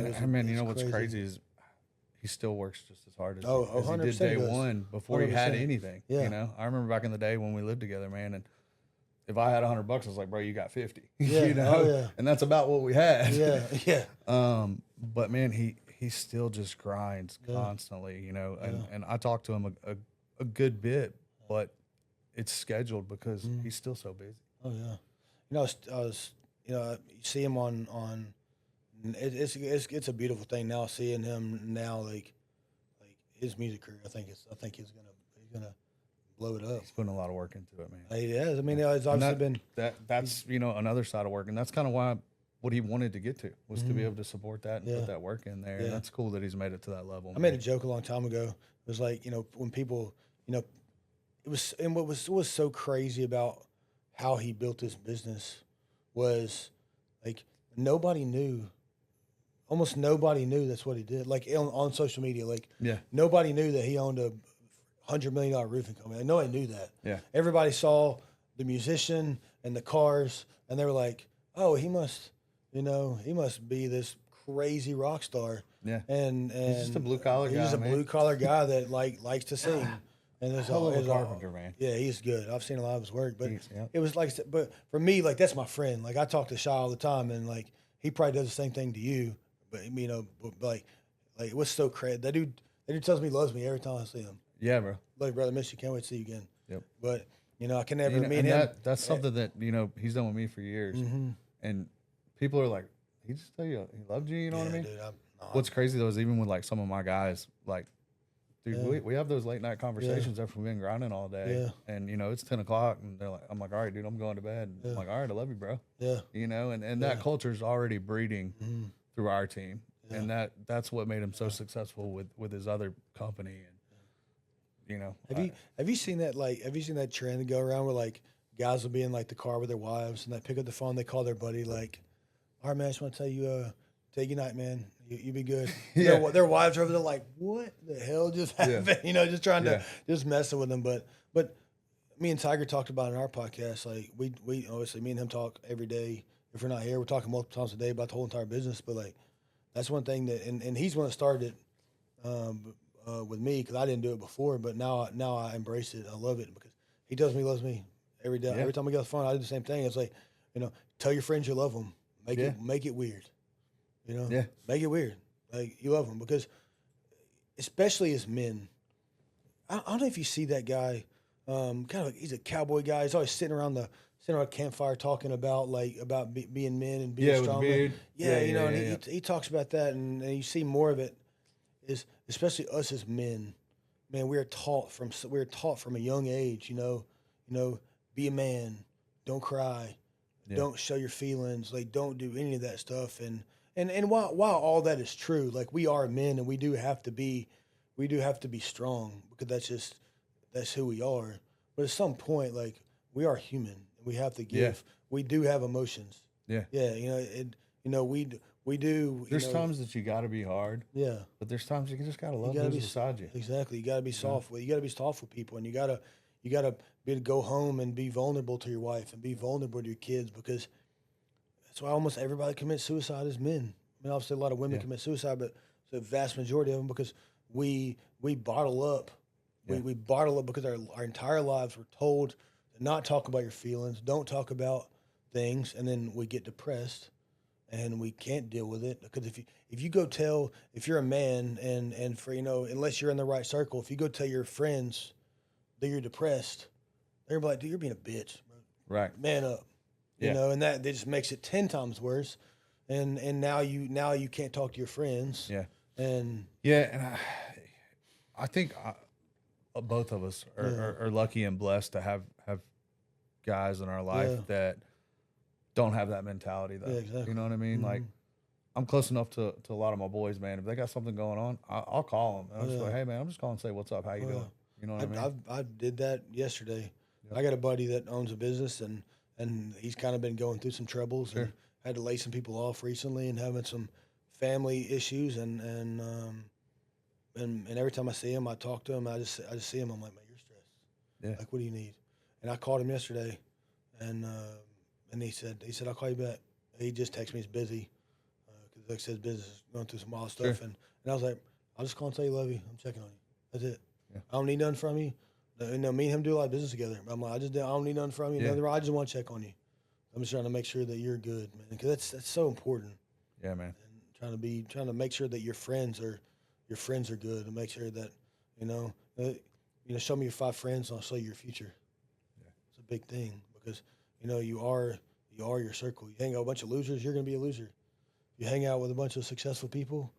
you know what's crazy is he still works just as hard as he did day one before 100%. He had anything. Yeah. You know, I remember back in the day when we lived together, man, and if I had $100, I was like, bro, you got 50. Yeah. You know, and that's about what we had. Yeah, yeah. But man, he still just grinds constantly. You know, and I talk to him a good bit, but it's scheduled because he's still so busy. Oh yeah. You know, I was you know, you see him on it's a beautiful thing now seeing him now, like his music career. I think he's gonna blow it up. He's putting a lot of work into it, man. He has. I mean, it's obviously that's you know, another side of work, and that's kind of why what he wanted to get to was to be able to support that and put that work in there. Yeah. And that's cool that he's made it to that level. I made a joke a long time ago. It was like, you know, when people, you know, what was so crazy about how he built this business was like almost nobody knew that's what he did. Like on social media, like nobody knew that he owned a $100 million roofing company. Like, nobody knew that. Yeah, everybody saw the musician and the cars, and they were like, "Oh, he must be this crazy rock star." Yeah, and he's just a blue collar guy. He's just a blue collar guy that likes to sing. And there's a carpenter, man. Yeah, he's good. I've seen a lot of his work, but it was like, but for me, like that's my friend. Like I talk to Shy all the time, and like he probably does the same thing to you. But you know, like what's so crazy? That dude tells me he loves me every time I see him. Yeah, bro. Love you, brother. Miss you. Can't wait to see you again. Yep. But I can never You know, meet and him. that's something that he's done with me for years, and people are like, he just tell you he loved you. You know what I mean? Dude, What's crazy though is even with like some of my guys, like, dude, we have those late night conversations after we've been grinding all day, and it's 10 o'clock, and they're like, I'm like, all right, dude, I'm going to bed. And I'm like, all right, I love you, bro. Yeah. And that culture is already breeding through our team, and that's what made him so successful with his other company, and Have you seen that trend go around where like guys will be in like the car with their wives and they pick up the phone, they call their buddy like, all right, man, I just want to tell you, take good night, man. You be good. Their wives are over there like, what the hell just happened? Just trying to just messing with them. But me and Tiger talked about in our podcast, like we obviously me and him talk every day. If we're not here, we're talking multiple times a day about the whole entire business. But like that's one thing that and he's one that started it with me because I didn't do it before. But now I embrace it. I love it because he tells me he loves me every day. Every time we get off the phone, I do the same thing. It's like tell your friends you love them. Make it weird. Make it weird. Like you love them because, especially as men, I don't know if you see that guy. Kind of like he's a cowboy guy. He's always sitting around a campfire talking about being men and being strong. With the beard. And he talks about that, and you see more of it. Is especially us as men, man. We're taught from a young age. Be a man. Don't cry. Don't show your feelings. Like don't do any of that stuff. And while all that is true, like we are men and we do have to be strong because that's who we are. But at some point, like we are human and we have to give. Yeah. We do have emotions. Yeah. Yeah. We do. There's times that you got to be hard. Yeah. But there's times you just got to love who's beside you. Exactly. You got to be soft. You got to be soft with people, and you got to be able to go home and be vulnerable to your wife and be vulnerable to your kids because that's why almost everybody commits suicide as men. I mean, obviously a lot of women commit suicide, but the vast majority of them because we bottle up. Yeah. We bottle up because our entire lives we're told to not talk about your feelings, don't talk about things, and then we get depressed and we can't deal with it because if you go tell if you're a man and for unless you're in the right circle, if you go tell your friends that you're depressed, they're like, dude, you're being a bitch, bro. Right? Man up, and that just makes it 10 times worse. And now you can't talk to your friends. Yeah. And I think both of us are lucky and blessed to have guys in our life that don't have that mentality though. Yeah, exactly. You know what I mean? Like I'm close enough to a lot of my boys, man. If they got something going on, I'll call them. And I'm just like, hey man, I'm just calling and say what's up, how you doing? You know what I mean? I did that yesterday. Yep. I got a buddy that owns a business and he's kind of been going through some troubles. Sure. And had to lay some people off recently and having some family issues and every time I see him, I talk to him. I just see him. I'm like, man, you're stressed. Yeah. Like, what do you need? And I called him yesterday, and he said I'll call you back. He just texted me he's busy because like I said, his business is going through some wild stuff. Sure. And I was like, I'll just call and tell you I love you. I'm checking on you. That's it. Yeah. I don't need nothing from you. Me and him do a lot of business together. I'm like, I don't need nothing from you. Yeah. I just want to check on you. I'm just trying to make sure that you're good, man, because that's so important. Yeah, man. And trying to make sure that your friends are good, and make sure that show me your 5 friends, and I'll show you your future. Yeah. It's a big thing because you are your circle. You hang out with a bunch of losers, you're going to be a loser. You hang out with a bunch of successful people,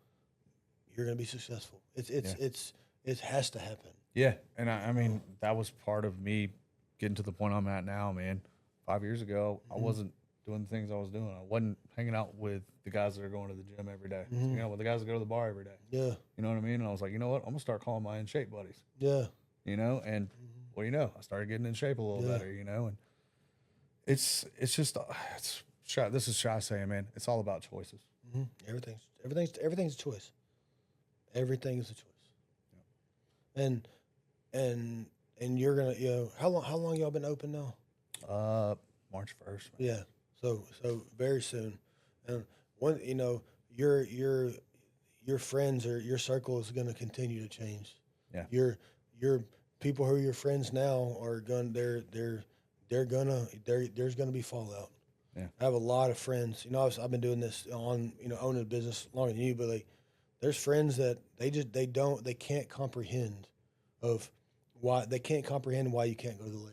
you're going to be successful. It has to happen. Yeah, and I mean that was part of me getting to the point I'm at now, man. 5 years ago, I wasn't doing the things I was doing. I wasn't hanging out with the guys that are going to the gym every day. With the guys that go to the bar every day. Yeah. You know what I mean? And I was like, you know what? I'm going to start calling my in shape buddies. Yeah. And what do you know? I started getting in shape a little better, and it's just, this is Shy saying, man, it's all about choices. Mm-hmm. Everything's a choice. Everything is a choice. Yeah. And you're going to, how long y'all been open now? March 1st. Yeah. So very soon. And one, your friends or your circle is going to continue to change. Yeah. Your people who are your friends now are there's going to be fallout. Yeah. I have a lot of friends. I've been doing this owning a business longer than you, but there's friends that they can't comprehend of why they can't comprehend why you can't go to the lake.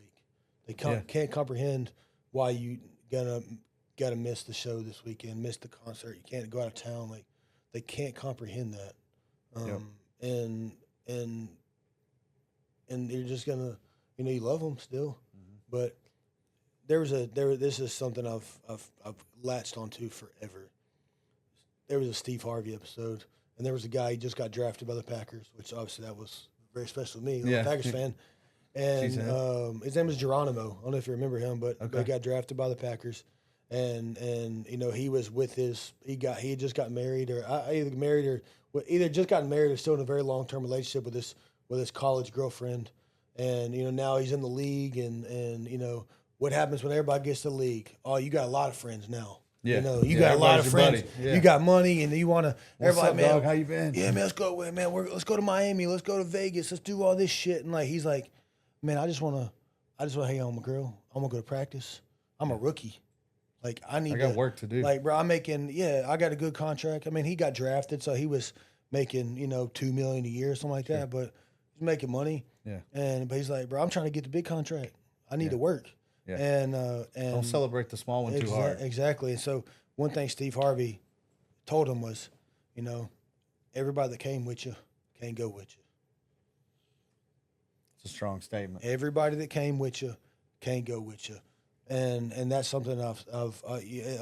They can't comprehend why you gotta miss the show this weekend, miss the concert. You can't go out of town. Like they can't comprehend that. And you're just gonna, you love them still, but this is something I've latched onto forever. There was a Steve Harvey episode, and there was a guy, he just got drafted by the Packers, which obviously that was very special to me. I'm a Packers fan. And his name was Geronimo. I don't know if you remember him, but he got drafted by the Packers. And he was with he had just got married, or either just gotten married or still in a very long-term relationship with his college girlfriend. And, now he's in the league, and what happens when everybody gets to the league? Oh, you got a lot of friends now. Yeah. You got a lot of friends. Yeah. You got money, and you want to. Everybody, up, man, dog? How you been? Yeah, man, let's go. Man, let's go to Miami. Let's go to Vegas. Let's do all this shit. And like, he's like, man, I just want to hang out with my girl. I want to go to practice. I'm a rookie. Like, I got work to do. Like, bro, I got a good contract. I mean, he got drafted, so he was making, $2 million a year or something like that. But he's making money. Yeah. But he's like, bro, I'm trying to get the big contract. I need to work. Yeah. And don't celebrate the small one too hard. Exactly. And so one thing Steve Harvey told him was, everybody that came with you can't go with you. It's a strong statement. Everybody that came with you can't go with you. And that's something I've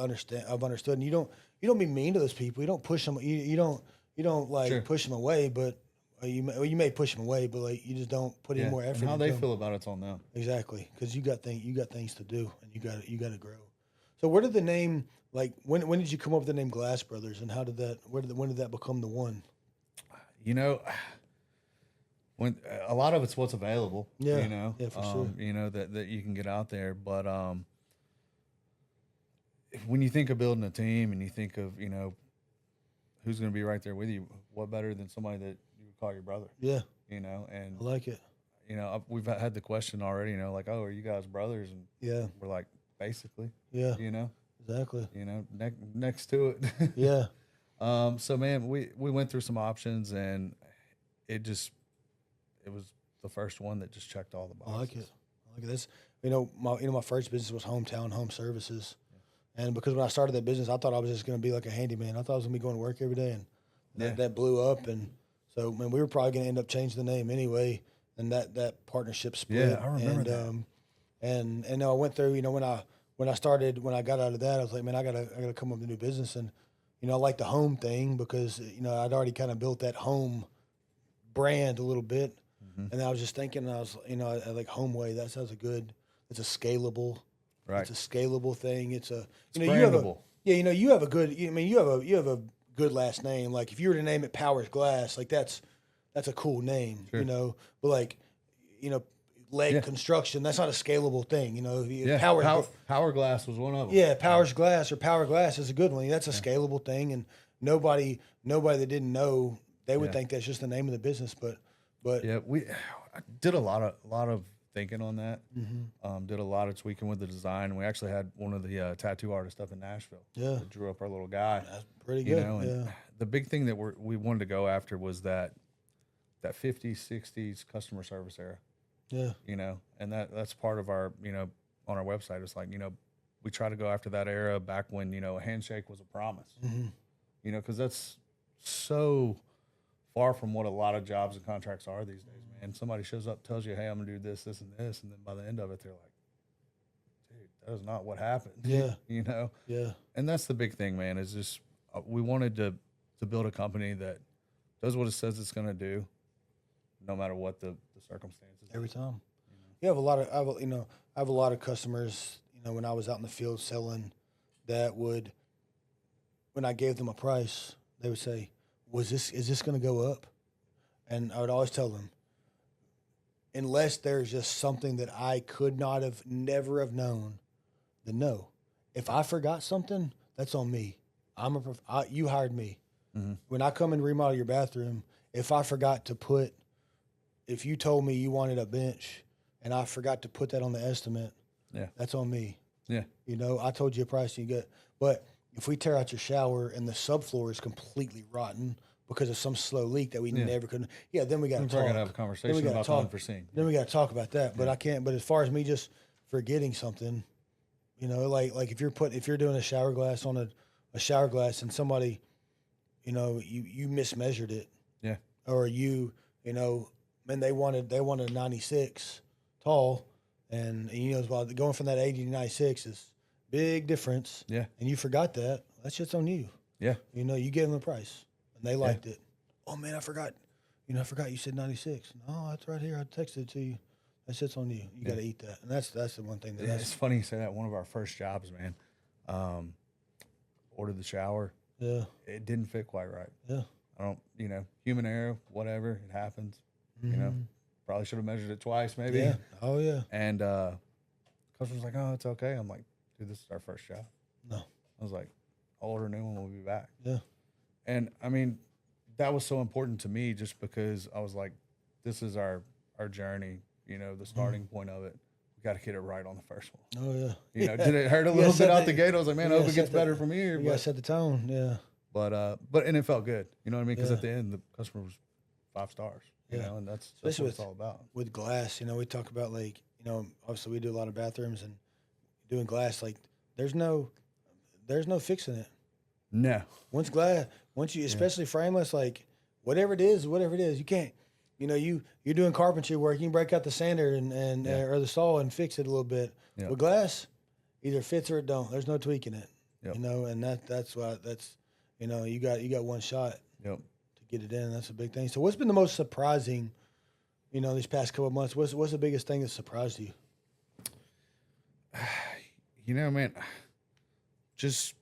understood. And you don't be mean to those people. You don't push them. You don't like push them away. But you may push them away. But like you just don't put any more effort. And how they feel about it's on them. Exactly, because you got things to do, and you got to grow. So where did the name when did you come up with the name Glass Brothers, and how did that when did that become the one? When a lot of it's what's available, yeah, for sure. That you can get out there, but when you think of building a team and you think of who's going to be right there with you, what better than somebody that you would call your brother? Yeah, and I like it. We've had the question already, like, oh, are you guys brothers? And we're like, basically, exactly, next to it, yeah. So man, we went through some options, and it was the first one that just checked all the boxes. I like it. This, my first business was Hometown Home Services, and because when I started that business, I thought I was just going to be like a handyman. I thought I was going to be going to work every day, and that blew up. And so, man, we were probably going to end up changing the name anyway, and that partnership split. Yeah, I remember that. And I went through, when I got out of that, I was like, man, I gotta come up with a new business, and I like the home thing because I'd already kind of built that home brand a little bit. And I was just thinking, I like Homeway. That sounds it's a scalable, right? It's a scalable thing. It's brandable. You have a good. You have a good last name. Like if you were to name it Powers Glass, like that's a cool name. Sure. But like, leg construction. That's not a scalable thing. Power Glass was one of them. Yeah, Powers Glass or Power Glass is a good one. That's a scalable thing, and nobody that didn't know, they would think that's just the name of the business, but yeah, we did a lot of thinking on that. Did a lot of tweaking with the design. We actually had one of the tattoo artists up in Nashville. Yeah, that drew up our little guy. That's pretty good. And the big thing that we wanted to go after was that 50s, 60s customer service era. Yeah, and that's part of our on our website. It's like we try to go after that era back when a handshake was a promise. Because that's so far from what a lot of jobs and contracts are these days, man. Somebody shows up, tells you, hey, I'm going to do this, this, and this. And then by the end of it, they're like, dude, that is not what happened. Yeah. Yeah. And that's the big thing, man, is just we wanted to build a company that does what it says it's going to do, no matter what the circumstances. Every time. You have a lot of, I have a lot of customers, when I was out in the field selling that would, when I gave them a price, they would say, is this going to go up? And I would always tell them, unless there's just something that I could never have known, then no. If I forgot something, that's on me. You hired me. When I come and remodel your bathroom, if I forgot to if you told me you wanted a bench and I forgot to put that on the estimate, that's on me. Yeah. I told you a price you get, but if we tear out your shower and the subfloor is completely rotten because of some slow leak that we never could. Yeah, then we got to talk. We're gonna have a conversation about the unforeseen. Then we got to talk about that. But I can't. But as far as me just forgetting something, like if you're doing a shower glass on a shower glass and somebody, you mismeasured it. Yeah. Or and they wanted a 96 tall, and well, going from that 80 to 96 is big difference. Yeah. And you forgot that. That shit's on you. Yeah. You gave them the price, and they liked it. Oh man, I forgot. I forgot you said 96. No, that's right here. I texted it to you. That shit's on you. You got to eat that, and that's the one thing it's funny you say that. One of our first jobs, man, ordered the shower. Yeah. It didn't fit quite right. Yeah. I don't, human error, whatever, it happens. Probably should have measured it twice, maybe. Yeah. Oh yeah. And customer's like, "Oh, it's okay." I'm like, "Dude, this is our first job." No. I was like, "I'll order a new one. We'll be back." Yeah. And I mean, that was so important to me, just because I was like, "This is our journey. The starting point of it. We got to get it right on the first one." Oh yeah. Did it hurt a little bit out the gate? I was like, "Man, I hope it gets better from here." You got to set the tone. Yeah. But and it felt good. You know what I mean? Because at the end, the customer was 5 stars. And that's what it's all about. With glass, we talk about obviously we do a lot of bathrooms and doing glass. Like there's no fixing it. No. Once you especially frameless, like whatever it is, you can't. You're doing carpentry work. You can break out the sander and or the saw and fix it a little bit. Yep. With glass, either fits or it don't. There's no tweaking it. Yep. And that's why you got one shot. Yep. Get it in. That's a big thing. So what's been the most surprising, these past couple of months? What's the biggest thing that surprised you? Man, just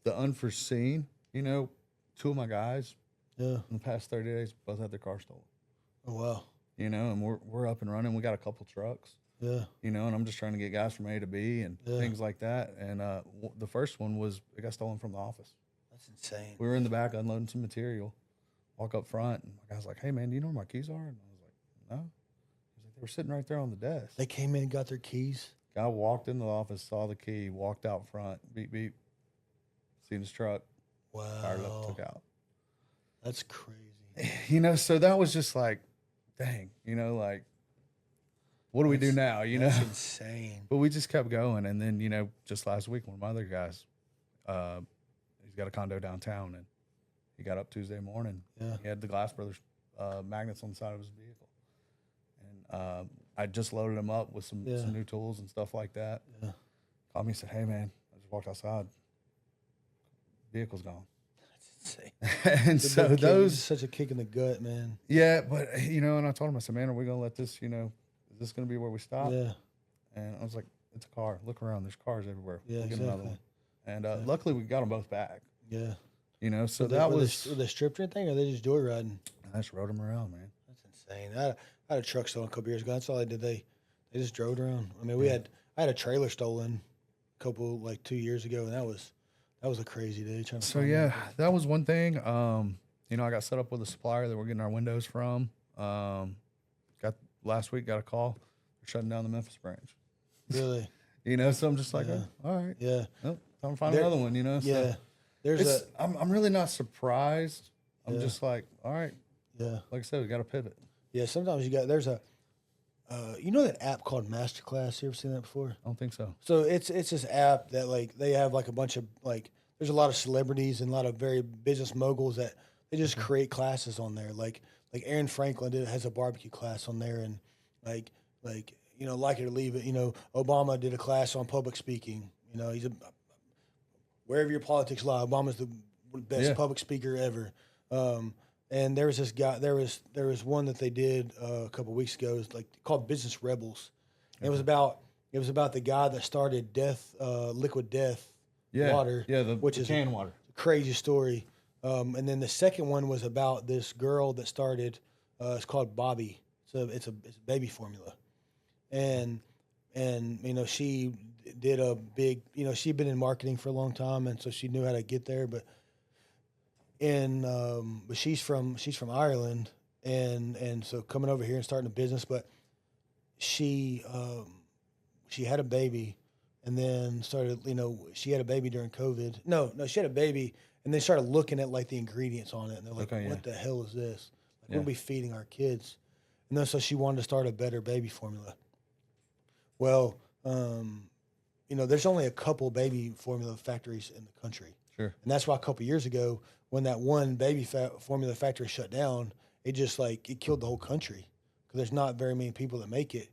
the unforeseen. 2 of my guys, in the past 30 days, both had their car stolen. Oh wow. And we're up and running. We got a couple trucks. Yeah. And I'm just trying to get guys from A to B and things like that. And the first one was, it got stolen from the office. That's insane. We were in the back unloading some material. Walk up front, and my guy's like, "Hey, man, do you know where my keys are?" And I was like, "No." He's like, "They were sitting right there on the desk." They came in and got their keys? Guy walked into the office, saw the key, walked out front, beep, beep, seen his truck, wow, fired up, took out. That's crazy. So that was just like, dang, what do we do now, That's insane. But we just kept going, and then, just last week, one of my other guys, he's got a condo downtown, and he got up Tuesday morning. Yeah. He had the Glass Brothers magnets on the side of his vehicle. And I just loaded him up with some new tools and stuff like that. Yeah. Called me and said, "Hey, man, I just walked outside. Vehicle's gone." That's insane. And so those... such a kick in the gut, man. Yeah, but, and I told him, I said, "Man, are we going to let this, is this going to be where we stop?" Yeah. And I was like, "It's a car. Look around. There's cars everywhere. Yeah, we'll get exactly. another one." And luckily, we got them both back. Yeah. So were that was... Were they stripped or anything, or they just joyriding? I just rode them around, man. That's insane. I had a truck stolen a couple years ago. That's all they did. They just drove around. I mean, I had a trailer stolen a couple, 2 years ago, and that was a crazy day. So yeah, that was one thing. I got set up with a supplier that we're getting our windows from. Last week got a call. They're shutting down the Memphis branch. Really? So I'm just like, Yeah. "Oh, all right. Yeah. Nope, time to find another one, Yeah. So I'm really not surprised. I'm just like, all right. Yeah. Like I said, we got to pivot. Yeah. Sometimes there's a, that app called Masterclass. You ever seen that before? I don't think so. So it's this app that they have a bunch of there's a lot of celebrities and a lot of very business moguls that they just create classes on there. Like Aaron Franklin has a barbecue class on there, and like it or leave it. Obama did a class on public speaking. He's wherever your politics lie, Obama's the best public speaker ever. And there was this guy. There was one that they did a couple of weeks ago. It was called Business Rebels. Okay. It was about the guy that started Liquid Death water. Yeah, which is can water. Crazy story. And then the second one was about this girl that started. It's called Bobby. It's a baby formula, and she did a big. She'd been in marketing for a long time, and so she knew how to get there. But she's from Ireland, and so coming over here and starting a business. But she had a baby and then started, she had a baby during COVID. No, she had a baby, and then started looking at like the ingredients on it, and they're like, Okay, "What the hell is this? Like, Yeah. we'll be feeding our kids." And then so she wanted to start a better baby formula. Well, there's only a couple baby formula factories in the country. Sure. And that's why a couple years ago, when that one baby formula factory shut down, it just it killed the whole country because there's not very many people that make it.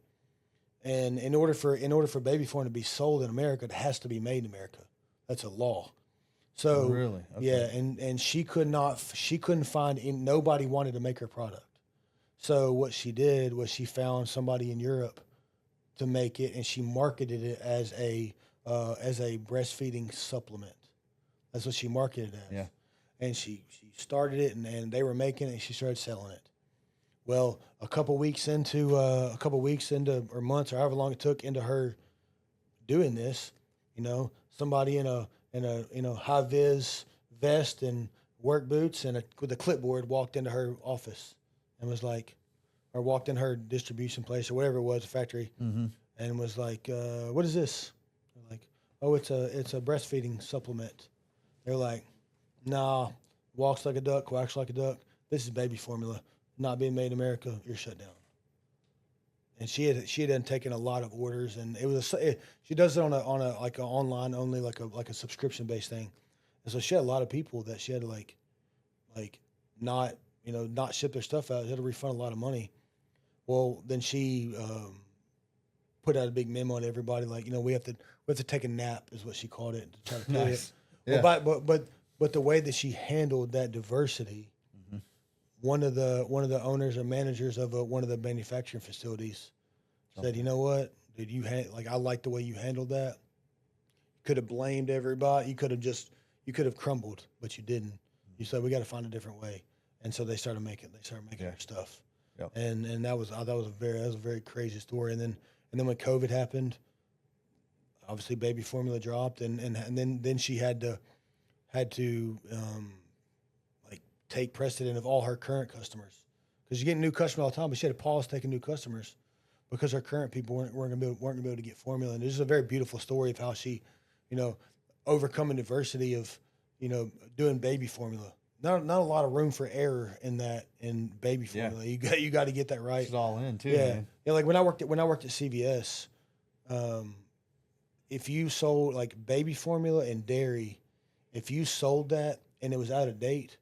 And in order for baby formula to be sold in America, it has to be made in America. That's a law. So Oh, really? Okay. yeah, and she couldn't find nobody wanted to make her product. So what she did was she found somebody in Europe to make it, and she marketed it as a breastfeeding supplement. That's what she marketed it as. Yeah. And she started it, and they were making it, and she started selling it. Well, a couple weeks into, or months, or however long it took into her doing this, somebody in a high vis vest and work boots and with a clipboard walked into her office and was like, or walked in her distribution place or whatever it was, a factory, and was like, "What is this?" They're like, "Oh, it's a breastfeeding supplement." They're like, "Nah, walks like a duck, quacks like a duck. This is baby formula, not being made in America. You're shut down." And she had taken a lot of orders, and she does it on a like a online only, like a subscription based thing, and so she had a lot of people that she had to like not ship their stuff out. She had to refund a lot of money. Well, then she put out a big memo to everybody, like, we have to take a nap, is what she called it, to try to tell Nice. it. Yeah. Well, but the way that she handled that diversity, one of the owners or managers of one of the manufacturing facilities said, "You know what, dude, I like the way you handled that. You could have blamed everybody. You could have crumbled, but you didn't. You said we got to find a different way." And so they started making their stuff. Yep. And that was a very crazy story. And then when COVID happened, obviously baby formula dropped, and then she had to take precedent of all her current customers, because you get new customers all the time, but she had to pause taking new customers because her current people weren't going to be able to get formula. And this is a very beautiful story of how she, overcoming adversity of, doing baby formula. Not a lot of room for error in baby formula. You got to get that right. She's all in too, Yeah, man. yeah. Like when I worked at CVS, if you sold like baby formula and dairy, if you sold that and it was out of date,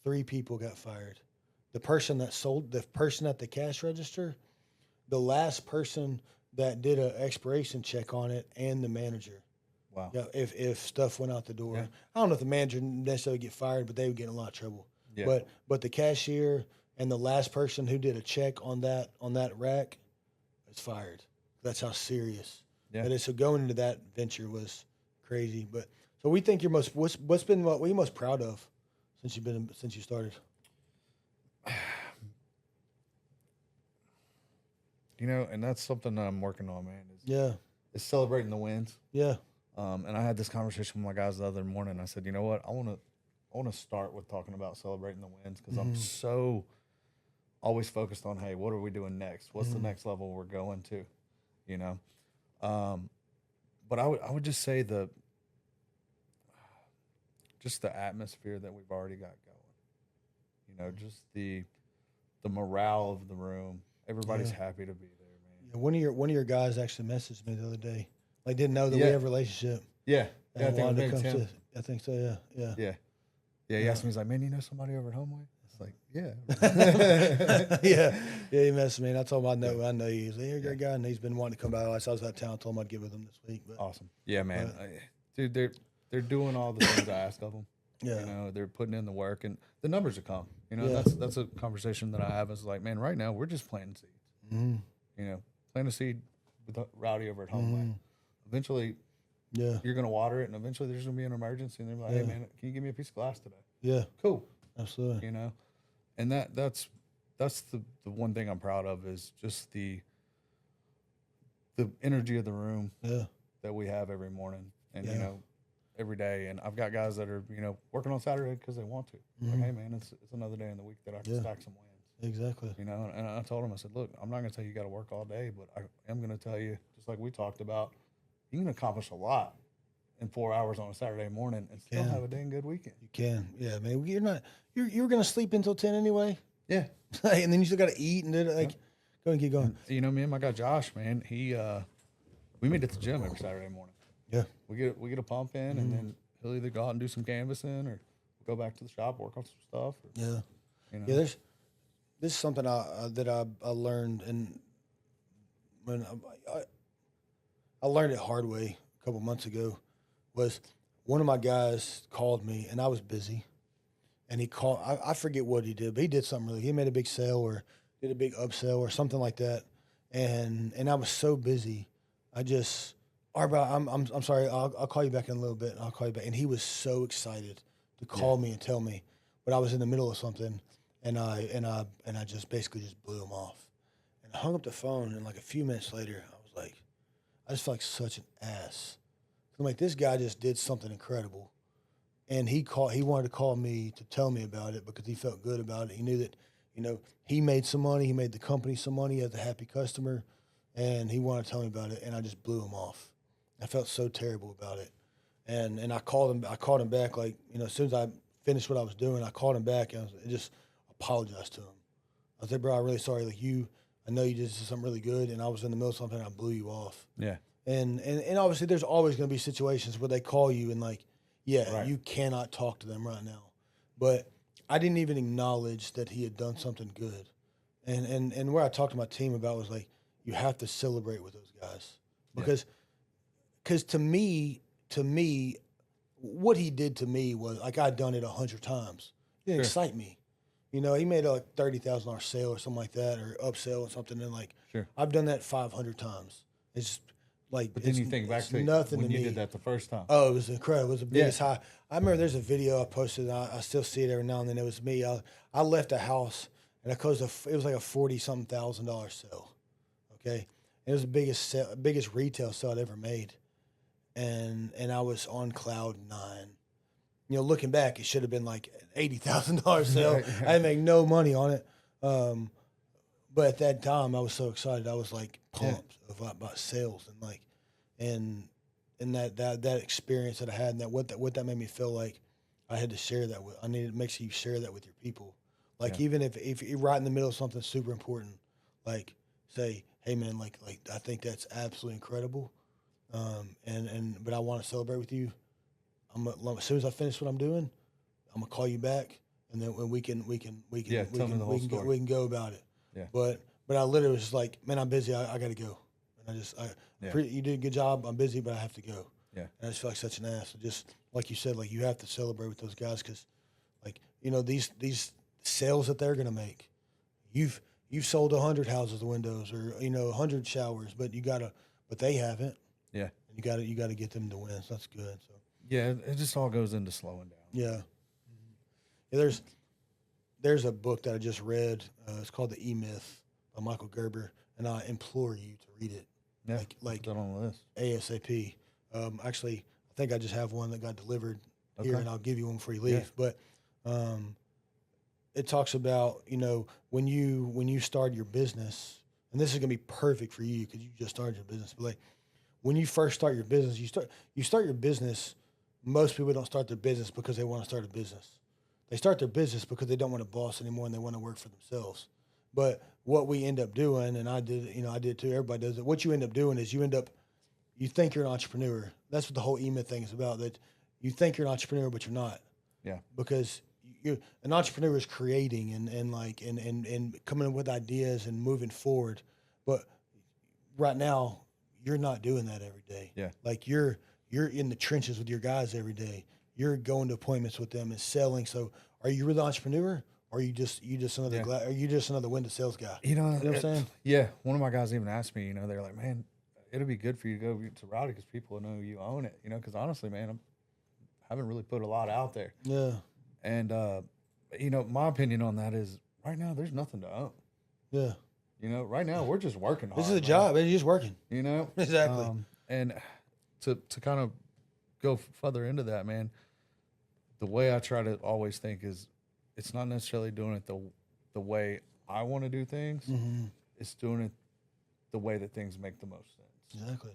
3 people got fired. The person at the cash register, the last person that did an expiration check on it, and the manager. Wow. Yeah, if stuff went out the door. Yeah. I don't know if the manager necessarily get fired, but they would get in a lot of trouble. Yeah. But the cashier and the last person who did a check on that rack is fired. That's how serious. Yeah. That is. So going into that venture was crazy. But so we think what are you most proud of since you started? And that's something that I'm working on, man. Yeah. Is celebrating the wins. Yeah. And I had this conversation with my guys the other morning. I said, you know what? I want to start with talking about celebrating the wins, because I'm so always focused on, hey, what are we doing next? What's the next level we're going to? But I would just say the atmosphere that we've already got going. Just the morale of the room. Everybody's happy to be there, man. Yeah, one of your guys actually messaged me the other day. Like, didn't know that we have a relationship. Yeah. And I think wanted it to was come him. I think so. Yeah. Yeah. Yeah, he asked me, he's like, "Man, you know somebody over at Homeway?" It's like, yeah. yeah. He messaged me, and I told him I know you. He's like, "You're a great guy," and he's been wanting to come by. I was out of town. I told him I'd get with him this week. But, Awesome. Yeah, man. Dude, they're doing all the things I ask of them. Yeah. They're putting in the work, and the numbers will come. That's a conversation that I have. Is like, man, right now we're just planting seeds. Plant a seed with Rowdy over at Homeway. Eventually, you're going to water it, and eventually there's going to be an emergency, and they're like, "Hey, man, can you give me a piece of glass today?" Yeah. Cool. Absolutely. And that's the one thing I'm proud of, is just the energy of the room that we have every morning, and every day. And I've got guys that are working on Saturday because they want to. Like, hey, man, it's another day in the week that I can stack some wins. Exactly. And I told him, I said, look, I'm not going to tell you got to work all day, but I am going to tell you, just like we talked about, you can accomplish a lot in 4 hours on a Saturday morning and still have a dang good weekend. You can. Yeah, man. You're going to sleep until 10 anyway. Yeah. And then you still got to eat and then, like, go and keep going. You know, me and my guy Josh, man, we meet at the gym every Saturday morning. Yeah. We get a pump in, and then he'll either go out and do some canvassing or go back to the shop, work on some stuff. Or, Yeah. you know. Yeah, this is something that I learned, and when I learned it hard way a couple months ago, was one of my guys called me, and I was busy, and he called. I forget what he did, but he did something really. He made a big sale or did a big upsell or something like that, and I was so busy, I just, Arba, I'm sorry, I'll call you back in a little bit. I'll call you back, and he was so excited to call me and tell me, but I was in the middle of something. And I just basically just blew him off, and I hung up the phone. And like a few minutes later, I was like, I just felt like such an ass. I'm like, this guy just did something incredible, and he wanted to call me to tell me about it because he felt good about it. He knew that, he made some money, he made the company some money, he had a happy customer, and he wanted to tell me about it. And I just blew him off. I felt so terrible about it, and I called him back, like, as soon as I finished what I was doing, I called him back and I just apologized to him. I was like, bro, I'm really sorry. Like, I know you did something really good, and I was in the middle of something, and I blew you off. Yeah. And obviously there's always going to be situations where they call you and like, you cannot talk to them right now. But I didn't even acknowledge that he had done something good. And where I talked to my team about was like, you have to celebrate with those guys. Because to me, what he did to me was like I'd done it 100 times. It didn't excite me. He made a like $30,000 sale or something like that, or upsell or something. And like, I've done that 500 times. It's like, but then you think back to nothing when to you me. did that the first time. Oh, it was incredible. It was the biggest high. I remember there's a video I posted. I still see it every now and then. It was me. I left a house and it was like a $40-something thousand sale. Okay, and it was the biggest retail sale I'd ever made, and I was on cloud 9. Looking back, it should have been like an $80,000 sale. I didn't make no money on it. But at that time, I was so excited. I was like pumped about sales and like, and that experience that I had, and what that made me feel like, I had to share that with. I needed to make sure you share that with your people. Like even if you're right in the middle of something super important, like say, hey man, like I think that's absolutely incredible, but I want to celebrate with you. As soon as I finish what I'm doing, I'm gonna call you back, and then we can go about it. Yeah. But I literally was just like, man, I'm busy. I got to go. And you did a good job. I'm busy, but I have to go. Yeah. And I just feel like such an ass. Just like you said, like you have to celebrate with those guys because, like, these sales that they're gonna make, you've sold 100 houses of windows or 100 showers, but they haven't. Yeah. And you gotta get them to win. So that's good. So. Yeah, it just all goes into slowing down. Yeah. Yeah, there's a book that I just read. It's called The E-Myth by Michael Gerber, and I implore you to read it. Yeah, like put that on the list. ASAP. Actually, I think I just have one that got delivered here, and I'll give you one before you leave. Yeah. But it talks about when you start your business, and this is gonna be perfect for you because you just started your business. But like when you first start your business, you start your business. Most people don't start their business because they want to start a business. They start their business because they don't want a boss anymore and they want to work for themselves. But what we end up doing, and I did it too, everybody does it. What you end up doing is you think you're an entrepreneur. That's what the whole E-Myth thing is about, that you think you're an entrepreneur, but you're not. Yeah. Because an entrepreneur is creating and coming up with ideas and moving forward. But right now, you're not doing that every day. Yeah. Like you're in the trenches with your guys every day. You're going to appointments with them and selling. So are you really an entrepreneur, or are you just another are you just another window sales guy? You know what I'm saying? Yeah. One of my guys even asked me, they're like, man, it'll be good for you to go to Raleigh because people know you own it. Because honestly, man, I haven't really put a lot out there. Yeah. And my opinion on that is right now there's nothing to own. Yeah. Right now we're just working hard. This is a job. You're just working. Exactly. And to kind of go further into that, man, the way I try to always think is it's not necessarily doing it the way I want to do things. Mm-hmm. It's doing it the way that things make the most sense. Exactly.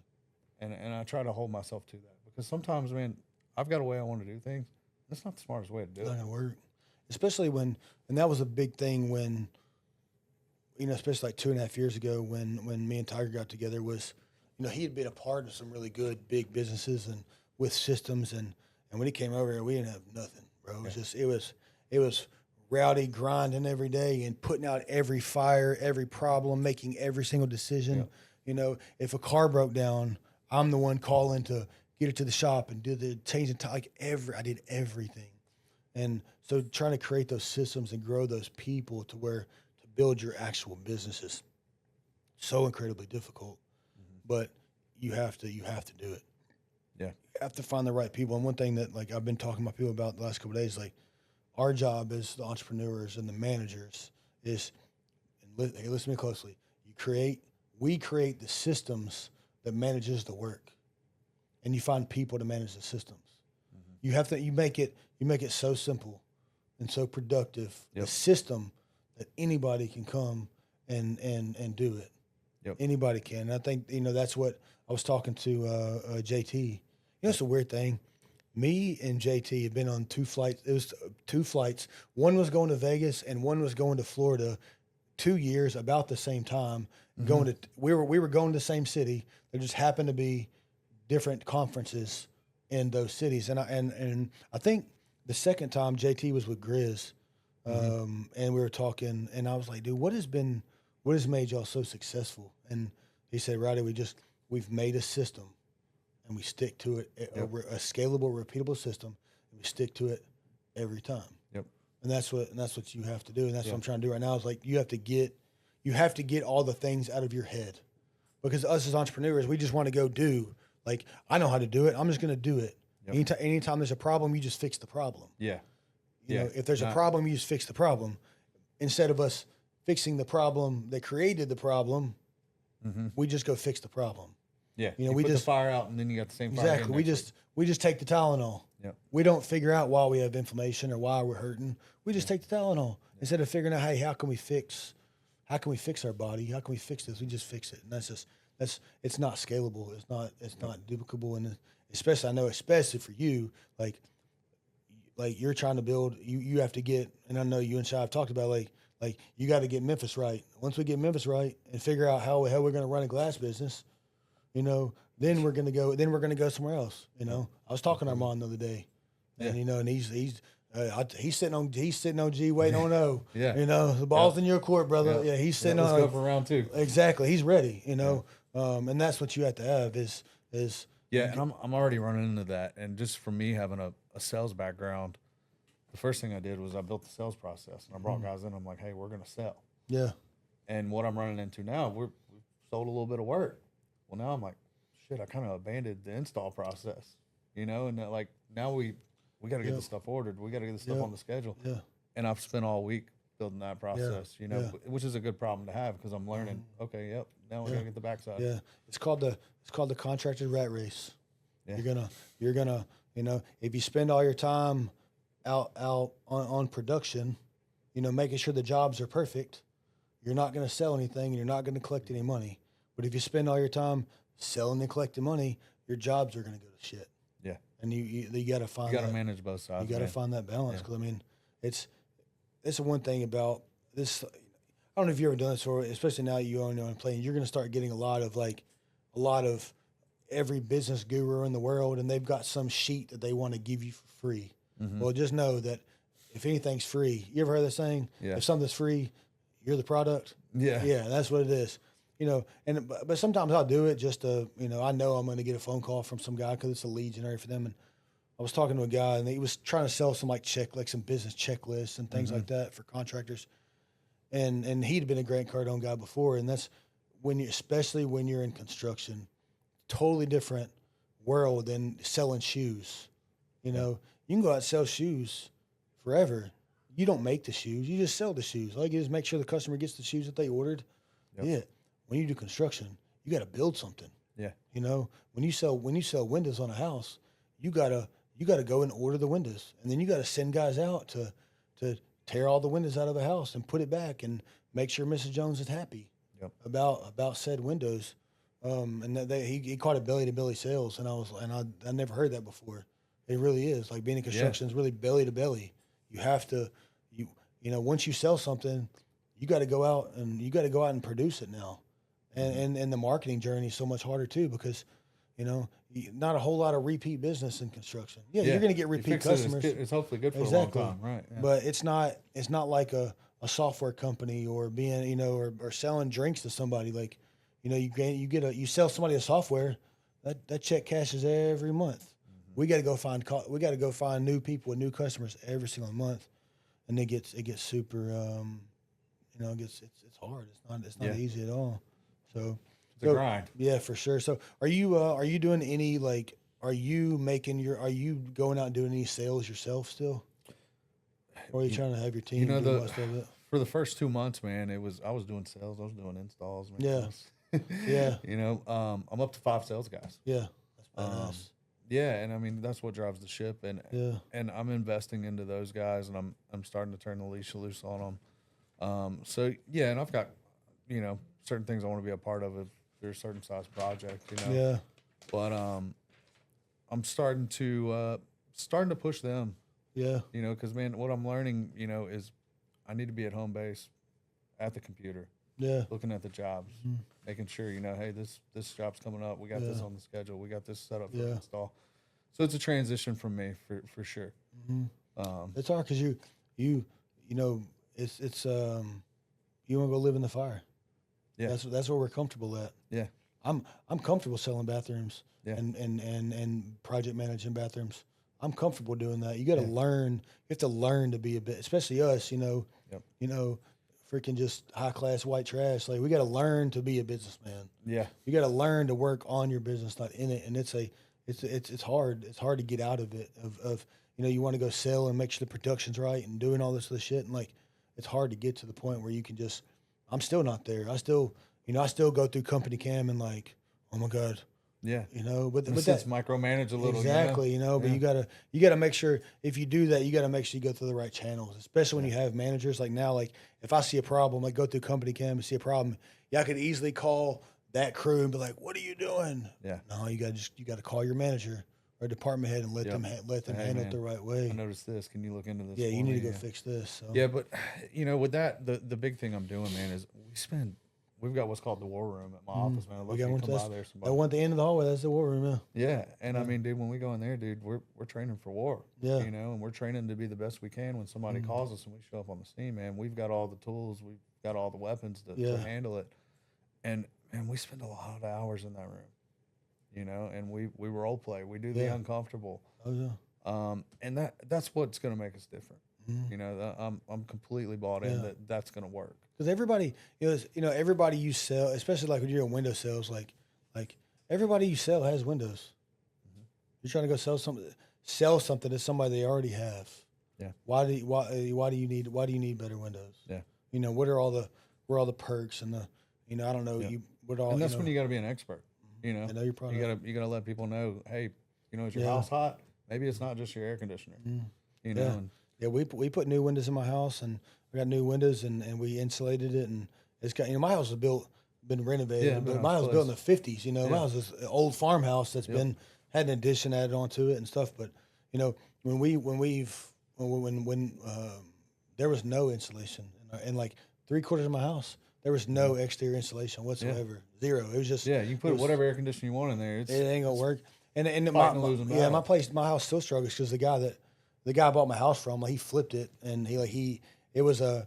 and I try to hold myself to that because sometimes, man, I've got a way I want to do things. That's not the smartest way to do It's it. not gonna work, especially when, and that was a big thing when, especially like 2.5 years ago when me and Tiger got together was, he had been a part of some really good big businesses and with systems and when he came over here, we didn't have nothing, bro. It was just, it was rowdy grinding every day and putting out every fire, every problem, making every single decision. If a car broke down, I'm the one calling to get it to the shop and do the changing I did everything. And so trying to create those systems and grow those people to where to build your actual businesses, so incredibly difficult, but you have to do it. Yeah. You have to find the right people. And one thing that like I've been talking to my people about the last couple of days, like our job as the entrepreneurs and the managers is, and listen to me closely, we create the systems that manages the work. And you find people to manage the systems. You make it so simple and so productive, a system that anybody can come and do it. Yep. Anybody can. And I think, that's what I was talking to JT. It's a weird thing. Me and JT have been on 2 flights. It was 2 flights. One was going to Vegas and one was going to Florida 2 years about the same time. We were going to the same city. There just happened to be different conferences in those cities. And I think the second time JT was with Grizz, and we were talking, and I was like, dude, what has made y'all so successful? And he said, Roddy, we've made a system, and we stick to it, a scalable, repeatable system, and we stick to it every time. Yep. And that's what you have to do, and that's what I'm trying to do right now. Is like you have to get all the things out of your head, because us as entrepreneurs, we just want to go do. Like, I know how to do it. I'm just going to do it. Yep. Anytime there's a problem, you just fix the problem. Yeah. If there's a problem, you just fix the problem. Instead of us fixing the problem that created the problem, we just go fix the problem. Yeah. We put the fire out and then you got the same fire. Exactly. We just take the Tylenol. Yep. We don't figure out why we have inflammation or why we're hurting. We just take the Tylenol instead of figuring out, hey, how can we fix our body? How can we fix this? We just fix it. And it's not scalable. It's not duplicable. And especially for you, like you're trying to build, you have to get, and I know you and Shai have talked about like you got to get Memphis right. Once we get Memphis right and figure out how we're going to run a glass business, then we're going to go somewhere else. I was talking to Armand the other day, and and he's sitting on G waiting on O. Yeah. The ball's in your court, brother. Yeah, he's sitting on. Let's go for round 2. Exactly, he's ready. And that's what you have to have is. Yeah, and I'm already running into that. And just for me having a sales background, the first thing I did was I built the sales process, and I brought guys in. I'm like, hey, we're going to sell. Yeah. And what I'm running into now, we've sold a little bit of work. Well, now I'm like, shit, I kind of abandoned the install process, and like now we got to get the stuff ordered. We got to get the stuff on the schedule. Yeah. And I've spent all week building that process, which is a good problem to have because I'm learning. Okay, now we got to get the backside. Yeah. It's called the contracted rat race. Yeah. You're gonna, if you spend all your time out on production, making sure the jobs are perfect, you're not going to sell anything and you're not going to collect any money. But if you spend all your time selling and collecting money, your jobs are going to go to shit. Yeah. And you got to find. You got to manage both sides. You got to find that balance because it's the one thing about this. I don't know if you've ever done this, or especially now you own your own plane. You're going to start getting a lot of every business guru in the world, and they've got some sheet that they want to give you for free. Mm-hmm. Well, just know that if anything's free, you ever heard that saying? Yeah. If something's free, you're the product. Yeah. Yeah, that's what it is. But sometimes I'll do it just to, I know I'm going to get a phone call from some guy because it's a lead generator for them. And I was talking to a guy, and he was trying to sell some some business checklists and things like that for contractors. And he'd been a Grant Cardone guy before, and that's especially when you're in construction, totally different world than selling shoes. You can go out and sell shoes forever. You don't make the shoes; you just sell the shoes. All you do is make sure the customer gets the shoes that they ordered. Yep. Yeah. When you do construction, you got to build something. Yeah. When you sell windows on a house, you gotta go and order the windows, and then you got to send guys out to tear all the windows out of the house and put it back and make sure Mrs. Jones is happy about said windows. and he called it belly to belly sales, and I never heard that before. It really is like being in construction is really belly to belly. You have to, once you sell something, you got to go out and produce it now, and the marketing journey is so much harder too because, not a whole lot of repeat business in construction. Yeah, you're going to get repeat customers. It's hopefully good for a long time, right? Yeah. But it's not like a software company or being, or selling drinks to somebody. Like, you sell somebody a software, that check cashes every month. We got to go find new people and new customers every single month, and it gets super. It's hard. It's not easy at all. So. It's a grind. Yeah, for sure. So are you doing any are you going out and doing any sales yourself still? Or are you trying to have your team do most of it? For the first 2 months, man, I was doing sales, I was doing installs, man. Yeah. Yeah. I'm up to 5 sales guys. Yeah. That's badass. Yeah, and I mean that's what drives the ship, and I'm investing into those guys, and I'm starting to turn the leash loose on them. So yeah, and I've got certain things I want to be a part of if there's a certain size project, Yeah. But I'm starting to push them. Yeah. Because man, what I'm learning, is I need to be at home base, at the computer. Yeah. Looking at the jobs, making sure hey, this job's coming up. We got this on the schedule. We got this set up for install. So it's a transition from me for sure. It's hard because you it's you want to go live in the fire. Yeah, that's where we're comfortable at. Yeah, I'm comfortable selling bathrooms. Yeah. and project managing bathrooms. I'm comfortable doing that. You got to learn. You have to learn to be a bit, especially us. Freaking just high class white trash. Like we got to learn to be a businessman. Yeah, you got to learn to work on your business, not in it. And it's hard. It's hard to get out of it. You want to go sell and make sure the production's right and doing all this other shit. And it's hard to get to the point where you can just. I'm still not there. I still go through company cam and oh my God. Yeah. But that's micromanage a little. Exactly. But you gotta make sure if you do that, you gotta make sure you go through the right channels, especially when you have managers now. If I see a problem, go through company cam and see a problem, I could easily call that crew and be like, "What are you doing?" Yeah. No, you gotta call your manager or department head and let them handle it the right way. I noticed this. Can you look into this? Yeah, you need to go fix this. So. Yeah, but with that, the big thing I'm doing, man, is we've got what's called the war room at my office, man. We got one that one at the end of the hallway. That's the war room, Yeah, and I mean, dude, when we go in there, dude, we're training for war. Yeah, and we're training to be the best we can. When somebody calls us and we show up on the scene, man, we've got all the tools, we've got all the weapons to handle it, and we spend a lot of hours in that room, and we role play, we do the uncomfortable. Oh yeah, and that's what's going to make us different. I'm completely bought in that's going to work. Because everybody, everybody you sell, especially when you're in window sales, like everybody you sell has windows. You're trying to go sell something to somebody they already have. Yeah. Why do you need better windows? Yeah. What are all the perks and the I don't know and that's when you got to be an expert. I know your product. You gotta let people know. Hey, is your house hot? Maybe it's not just your air conditioner. We put new windows in my house, and we got new windows, and we insulated it, and it's got my house was been renovated, but my house was built in the 50s. My house is an old farmhouse that's had an addition added onto it and stuff. But when there was no insulation, and 3/4 of my house there was no exterior insulation whatsoever, zero. It was just you can put whatever air conditioner you want in there. It ain't gonna work. And my house still struggles because the guy I bought my house from, he flipped it, and it was a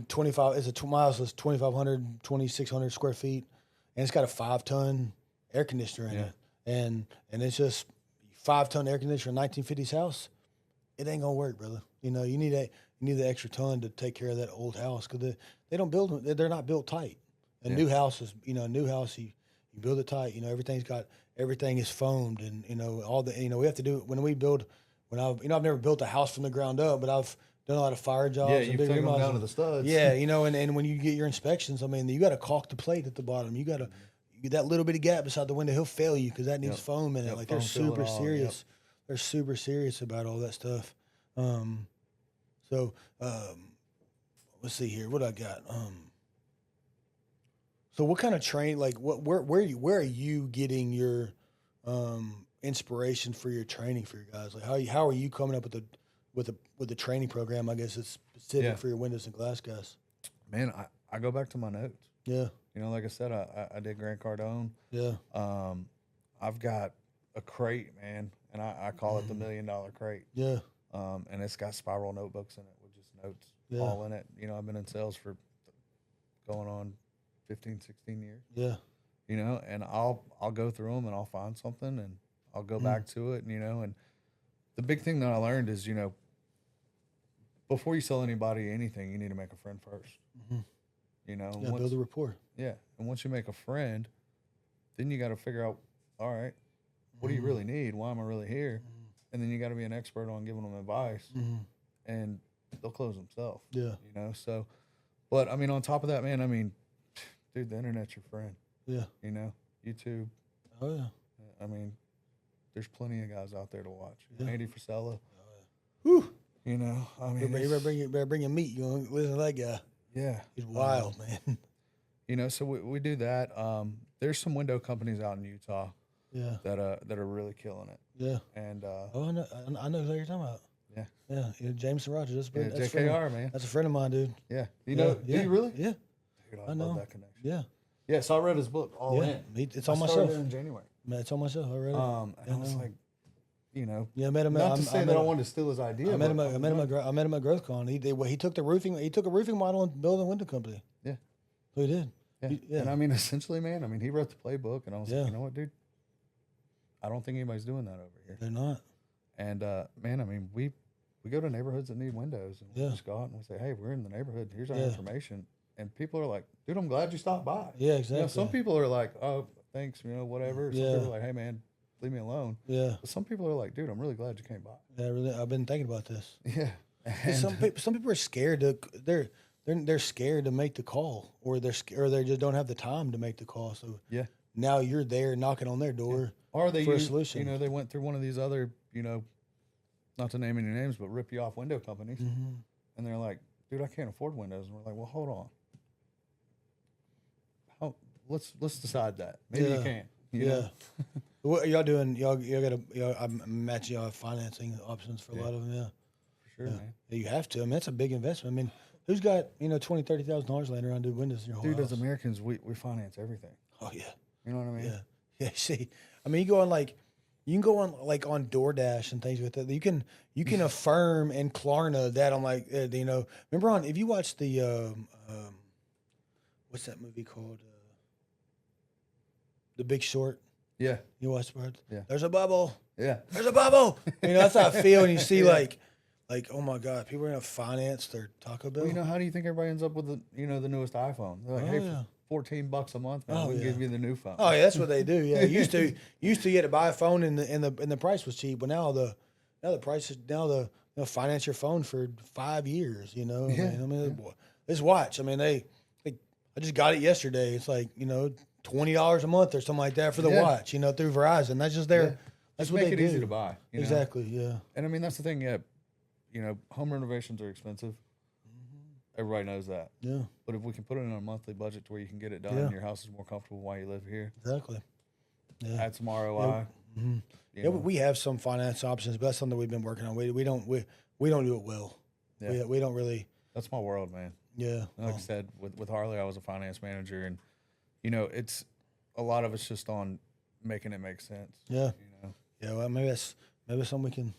25. My house was 2,500, 2,600 square feet, and it's got a 5-ton air conditioner in it, and it's just 5-ton air conditioner in 1950s house. It ain't gonna work, brother. You need the extra ton to take care of that old house because they don't build them. They're not built tight. A new house is a new house. You build it tight. Everything is foamed, and all the we have to do it when we build. I've never built a house from the ground up, but I've done a lot of fire jobs. Yeah, and you've taken them down to the studs. Yeah, and when you get your inspections, you got to caulk the plate at the bottom. You got to that little bitty gap beside the window. He'll fail you because that needs foam in it. They're super serious. They're super serious about all that stuff. Let's see here. What I got? So what kind of like where are you getting your inspiration for your training for your guys? Like how are you coming up with the training program? I guess it's specific for your windows and glass guys. Man, I go back to my notes. Yeah. Like I said, I did Grant Cardone. Yeah. I've got a crate, man, and I call it the $1 million crate. Yeah. And it's got spiral notebooks in it with just notes all in it. I've been in sales for going on 15, 16 years. Yeah. And I'll go through them and I'll find something and I'll go back to it. And the big thing that I learned is, before you sell anybody anything, you need to make a friend first. Build a rapport. Yeah. And once you make a friend, then you got to figure out, all right, what do you really need? Why am I really here? And then you got to be an expert on giving them advice, and they'll close themselves. Yeah. So, but I mean, on top of that, man, dude, the internet's your friend. Yeah. YouTube. Oh yeah. I mean, there's plenty of guys out there to watch. Yeah. Andy Frisella. Whew. I mean, you better bring him meat. Listen to that guy. Yeah. He's wild, man. So we do that. There's some window companies out in Utah. Yeah. That are really killing it. Yeah. And I know who you're talking about. Yeah. Yeah. James Rogers. That's JKR, man. That's a friend of mine, dude. Yeah. Do you really? Yeah. Dude, I know. love that connection. Yeah. Yeah, so I read his book, All In. It's on I myself. started in January. Man, it's on myself. I read it. And I was like, Yeah, I met him. not to say that I wanted to steal his idea. I met him at GrowthCon. He took a roofing model and built a window company. Yeah. So he did. Yeah. And essentially, man, he wrote the playbook, and I was like, you know what, dude? I don't think anybody's doing that over here. They're not. And man, we go to neighborhoods that need windows, and we just go out and we say, hey, we're in the neighborhood. Here's our information. And people are like, dude, I'm glad you stopped by. Yeah, exactly. Some people are like, oh, thanks, whatever. Some people are like, hey, man, leave me alone. Yeah. But some people are like, dude, I'm really glad you came by. Yeah, really. I've been thinking about this. Yeah. Some people are scared to they're scared to make the call, or they just don't have the time to make the call. So now you're there knocking on their door. Or they for a solution. They went through one of these other, not to name any names, but rip you off window companies, and they're like, dude, I can't afford windows. And we're like, well, hold on. Let's decide that. Maybe you can. You know? What are y'all doing? I'm matching y'all financing options for a lot of them. Yeah, for sure, man. Yeah, you have to. That's a big investment. Who's got $20,000-$30,000 laying around doing windows in your whole house? Dude, as Americans, we finance everything. Oh yeah. You know what I mean? Yeah. See, you go on on DoorDash and things like that. You can affirm and Klarna that on remember if you watch the what's that movie called? The Big Short. Yeah. You watch part? Yeah. There's a bubble. Yeah. There's a bubble. That's how I feel when you see like, oh my God, people are gonna finance their Taco Bell. Well, how do you think everybody ends up with the newest iPhone? They're like, for $14 a month, man, we can give you the new phone. Oh yeah, that's what they do. Yeah, you used to get to buy a phone and the price was cheap, but now the price is they'll finance your phone for 5 years. This watch. I just got it yesterday. It's like $20 a month or something like that for the watch. Through Verizon. That's just their. That's just what make they it do. easy to buy. Exactly. Yeah. And that's the thing. Yeah. Home renovations are expensive. Everybody knows that. Yeah. But if we can put it in a monthly budget to where you can get it done, and your house is more comfortable while you live here. Exactly. Yeah. Add some ROI. Yeah. We have some finance options, but that's something we've been working on. We don't do it well. Yeah. We don't really. That's my world, man. Yeah. Like I said, with Harley, I was a finance manager, and it's a lot of it's just on making it make sense. Yeah. Yeah. Well, maybe something we can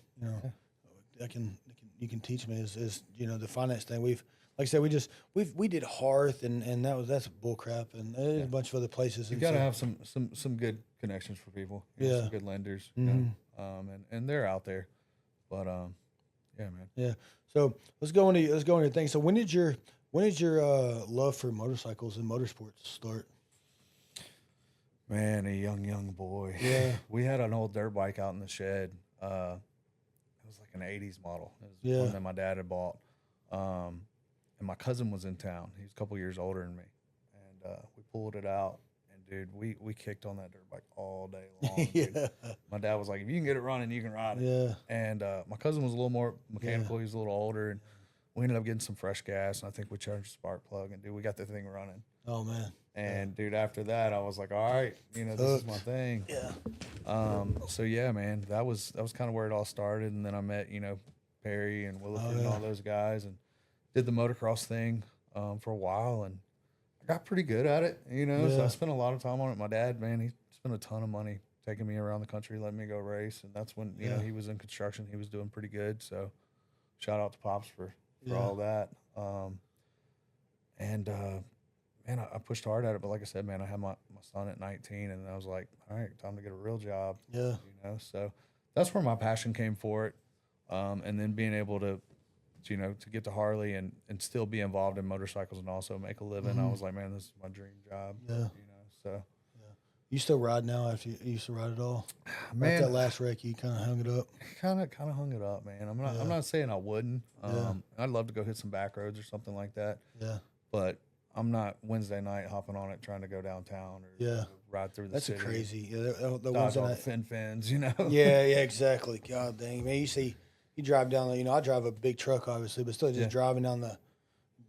you can teach me is the finance thing. Like I said, we did Hearth and that's bull crap, and there's a bunch of other places. You gotta have some good connections for people. Some good lenders. And they're out there, but yeah, man. Yeah. So let's go into your thing. So when did your love for motorcycles and motorsports start? Man, a young boy. Yeah. We had an old dirt bike out in the shed. It was like an 80s model. It was one that my dad had bought. And my cousin was in town. He was a couple years older than me. And we pulled it out. And, dude, we kicked on that dirt bike all day long. Yeah. My dad was like, if you can get it running, you can ride it. Yeah. And my cousin was a little more mechanical. He was a little older. And we ended up getting some fresh gas. And I think we charged a spark plug. And, dude, we got the thing running. Oh, man. And dude, after that, I was like, all right, you know, this is my thing. Yeah. So yeah, man, that was kind of where it all started. And then I met, you know, Perry and Williford and all those guys, and did the motocross thing for a while, and I got pretty good at it, you know. So I spent a lot of time on it. My dad, man, he spent a ton of money taking me around the country, letting me go race, and that's when you know he was in construction. He was doing pretty good. So shout out to Pops for all that. Man, I pushed hard at it, but like I said, man, I had my son at 19, and I was like, all right, time to get a real job. Yeah. You know, so that's where my passion came for it. And then being able to, you know, to get to Harley and still be involved in motorcycles and also make a living, I was like, man, this is my dream job. Yeah. You know, so. You still ride now after you used to ride at all? Man, like that last wreck, you kind of hung it up. Kind of hung it up, man. I'm not saying I wouldn't. I'd love to go hit some back roads or something like that. Yeah. But I'm not Wednesday night hopping on it trying to go downtown or you know, ride through the city. That's crazy. Yeah, the dodge ones all that the fins, you know. Yeah, exactly. God dang, man. You drive down the, you know, I drive a big truck obviously, but still just driving down the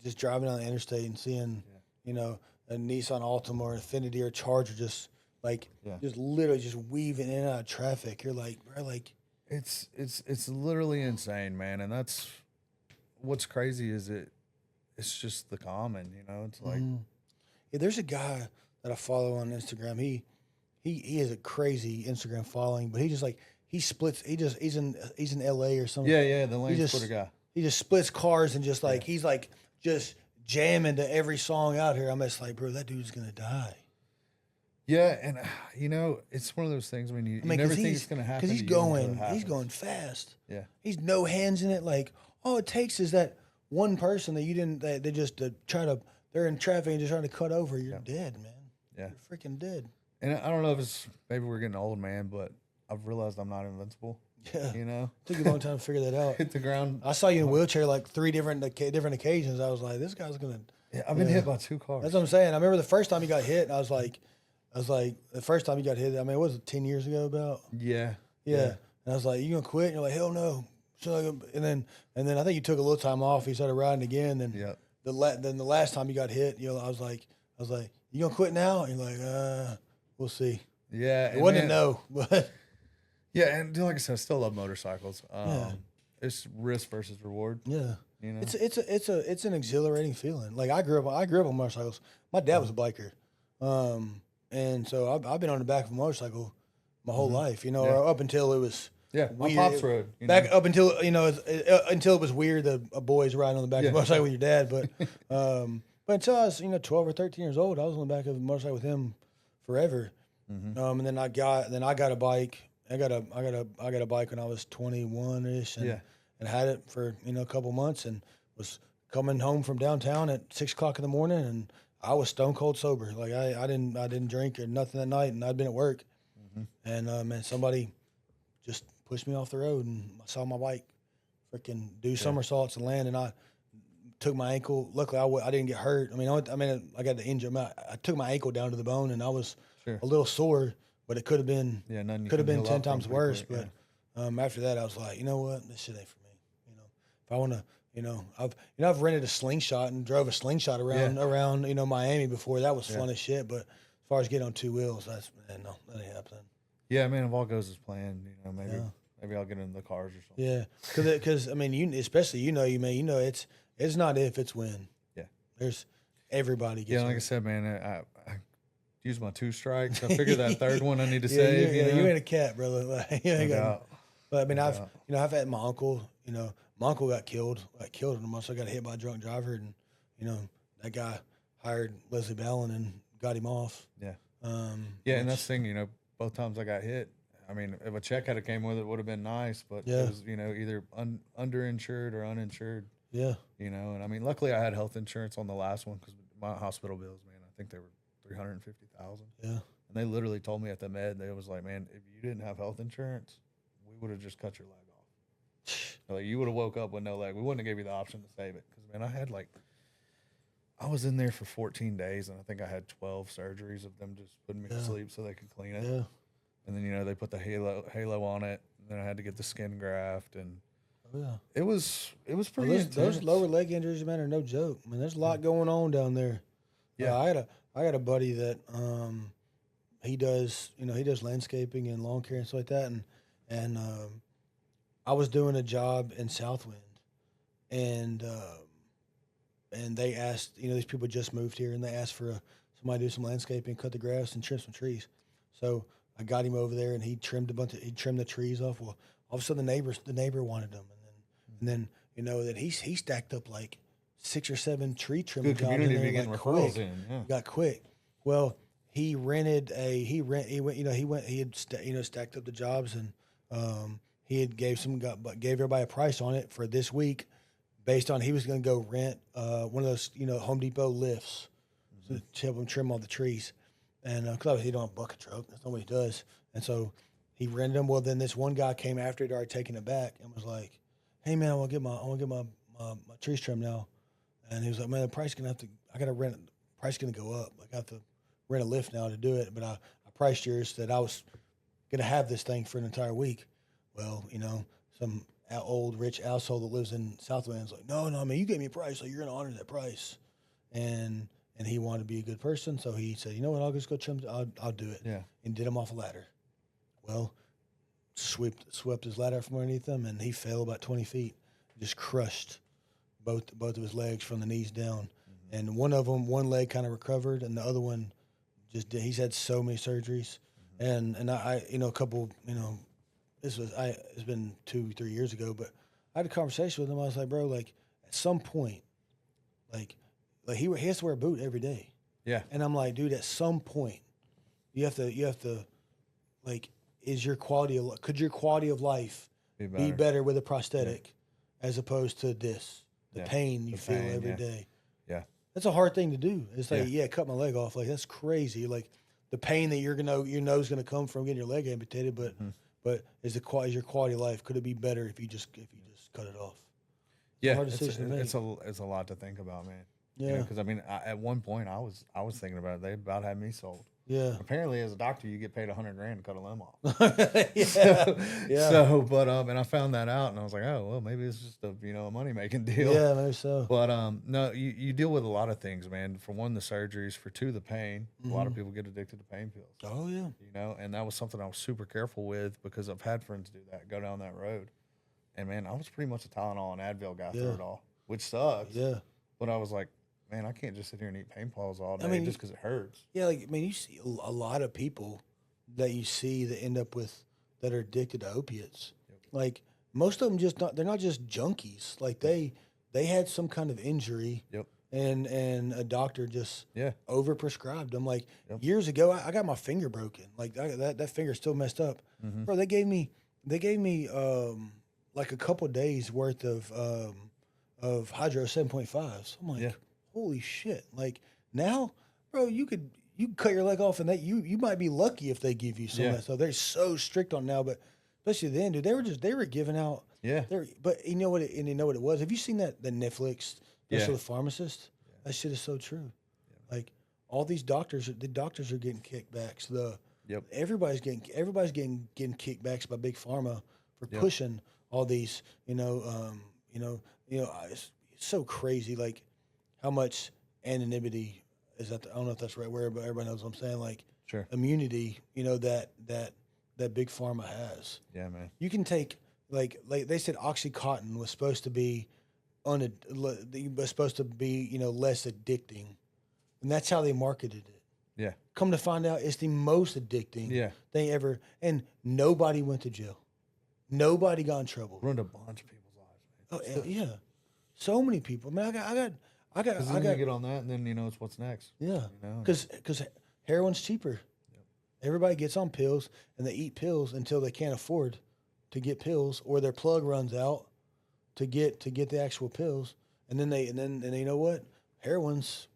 interstate and seeing, you know, a Nissan Altima or Infiniti or Charger just just literally just weaving in and out of traffic. You're like, bro, like it's literally insane, man. And that's what's crazy is it's just the common, you know. It's like yeah, there's a guy that I follow on Instagram. He has a crazy Instagram following, but he just like he's in LA or something. Yeah, the lane splitter guy. He just splits cars and just like he's like just jamming to every song out here. I'm just like, bro, that dude's gonna die. Yeah, and you know, it's one of those things when you never think it's gonna happen. Because he's going fast. Yeah, he's no hands in it. Like all it takes is that one person that you didn't. They just they're in traffic and just trying to cut over. You're dead, man. Yeah, you're freaking dead. And I don't know if it's maybe we're getting old, man, but I've realized I'm not invincible. Yeah, you know, took you a long time to figure that out. Hit the ground. I saw you in a wheelchair like 3 different occasions. I was like, this guy's gonna. Yeah, I've been hit by 2 cars. That's what I'm saying. I remember the first time you got hit, and I was like, the first time you got hit. I mean, what was it 10 years ago? About. Yeah. And I was like, you gonna quit? And you're like, hell no. So and then I think you took a little time off. You started riding again. Then the last time you got hit, you know, I was like, you gonna quit now? And you're like, we'll see. Yeah, it wasn't a no, but yeah, and like I said, I still love motorcycles. It's risk versus reward. Yeah, you know, it's an exhilarating feeling. Like I grew up on motorcycles. My dad was a biker, and so I've been on the back of a motorcycle my whole life. You know, or up until it was. Yeah, weird. my pops rode. Back up until until it was weird that a boy's riding on the back of a motorcycle with your dad. But until I was 12 or 13 years old, I was on the back of a motorcycle with him forever. And then I got a bike. I got a bike when I was 21-ish, and had it for a couple months, and was coming home from downtown at 6 o'clock in the morning, and I was stone cold sober. Like I didn't drink or nothing that night, and I'd been at work, and somebody just pushed me off the road, and I saw my bike freaking do somersaults and land, and I took my ankle. Luckily, I didn't get hurt. I got the injury. I took my ankle down to the bone, and I was a little sore, but it could have been 10 times worse. Quick, but after that, I was like, you know what, this shit ain't for me. If I want to, I've rented a slingshot and drove a slingshot around Miami before. That was fun as shit. But as far as getting on 2 wheels, no, that ain't happening. Yeah, man, if all goes as planned, maybe I'll get into the cars or something. Yeah, because especially it's not if, it's when. Yeah, there's everybody gets. Yeah, like I said, man, I used my 2 strikes. I figured that third one I need to save. You ain't a cat, brother. Like, but I mean, I've had my uncle. My uncle got killed in a month. So I got hit by a drunk driver, and that guy hired Leslie Ballin and got him off. Yeah. And that's the thing, both times I got hit, I mean, if a check had came with it, would have been nice, but it was, either underinsured or uninsured. Yeah. And I mean, luckily I had health insurance on the last one because my hospital bills, man, I think they were $350,000. Yeah. And they literally told me at the med, they was like, man, if you didn't have health insurance, we would have just cut your leg off. Like, you would have woke up with no leg. We wouldn't have gave you the option to save it. Because, man, I was in there for 14 days, and I think I had 12 surgeries of them just putting me to sleep so they could clean it. Yeah. And then, they put the halo on it, and then I had to get the skin graft, and it was pretty intense. Those lower leg injuries, man, are no joke. I mean, there's a lot going on down there. Yeah. I got a buddy that he does landscaping and lawn care and stuff like that, and I was doing a job in Southwind, and they asked, these people just moved here, and they asked for somebody to do some landscaping, cut the grass, and trim some trees. So I got him over there, and he trimmed the trees off. Well, all of a sudden the neighbor wanted them, and then that he stacked up like 6 or 7 tree trimming jobs in there, like quick. Got quick. Well, he had stacked up the jobs, and he had gave everybody a price on it for this week, based on he was going to go rent one of those Home Depot lifts to help him trim all the trees, and because he don't have a bucket truck, that's not what he does, and so he rented them. Well, then this one guy came after it, already taking it back, and was like, "Hey man, I want to get my trees trimmed now," and he was like, "Man, the price I got to rent. The price going to go up. Like I have to rent a lift now to do it, but I priced yours that I was going to have this thing for an entire week." Well, some old rich asshole that lives in Southland's like, no, man, you gave me a price, so you're going to honor that price. And he wanted to be a good person, so he said, you know what, I'll just go trim. I'll do it. Yeah. And did him off a ladder. Well, swept his ladder from underneath him, and he fell about 20 feet, just crushed both of his legs from the knees down. Mm-hmm. And one leg kind of recovered, and the other one he's had so many surgeries. Mm-hmm. And I a couple, it's been 2-3 years ago, but I had a conversation with him. I was like, bro, like at some point, like he has to wear a boot every day. Yeah. And I'm like, dude, at some point, you have to, like, could your quality of life be better with a prosthetic as opposed to the pain you feel every day? Yeah. That's a hard thing to do. It's like, cut my leg off. Like, that's crazy. Like the pain that your nose going to come from getting your leg amputated, but is your quality of life, could it be better if you just cut it off? Yeah, it's a lot to think about, man. Yeah, because at one point I was thinking about it. They about had me sold. Yeah. Apparently, as a doctor, you get paid $100,000 to cut a limb off. Yeah. So, but and I found that out, and I was like, oh well, maybe it's just a money making deal. Yeah, maybe so. But no, you deal with a lot of things, man. For one, the surgeries. For two, the pain. Mm-hmm. A lot of people get addicted to pain pills. Oh yeah. And that was something I was super careful with because I've had friends do that, go down that road, and man, I was pretty much a Tylenol and Advil guy through it all, which sucks. Yeah. But I was like, man, I can't just sit here and eat pain pills all day just because it hurts. Yeah, you see a lot of people that you see that end up that are addicted to opiates. Yep. Like most of them they're not just junkies. Like they had some kind of injury. Yep. And a doctor just overprescribed them. Like years ago, I got my finger broken. Like that finger's still messed up. Mm-hmm. Bro, they gave me like a couple days worth of Hydro 7.5. So I'm like, holy shit! Like now, bro, you could cut your leg off, and you might be lucky if they give you some of that stuff. They're so strict on now, but especially then, dude, they were giving out. Yeah. But you know what it was? Have you seen that the Netflix? The Pharmacist. Yeah. That shit is so true. Yeah. Like all these doctors are getting kickbacks. Everybody's getting kickbacks by big pharma for pushing all these. It's so crazy. Like how much anonymity is that? I don't know if that's the right word, but everybody knows what I'm saying. Like immunity. That big pharma has. Yeah, man. You can take like they said OxyContin was supposed to be less addicting, and that's how they marketed it. Yeah. Come to find out, it's the most addicting thing ever, and nobody went to jail. Nobody got in trouble. Ruined a bunch of people's lives, man. Oh yeah, so many people. Man, I got. Get on that, and then it's what's next. Yeah. Because heroin's cheaper. Yep. Everybody gets on pills, and they eat pills until they can't afford to get pills, or their plug runs out to get the actual pills, and then you know what? Heroin's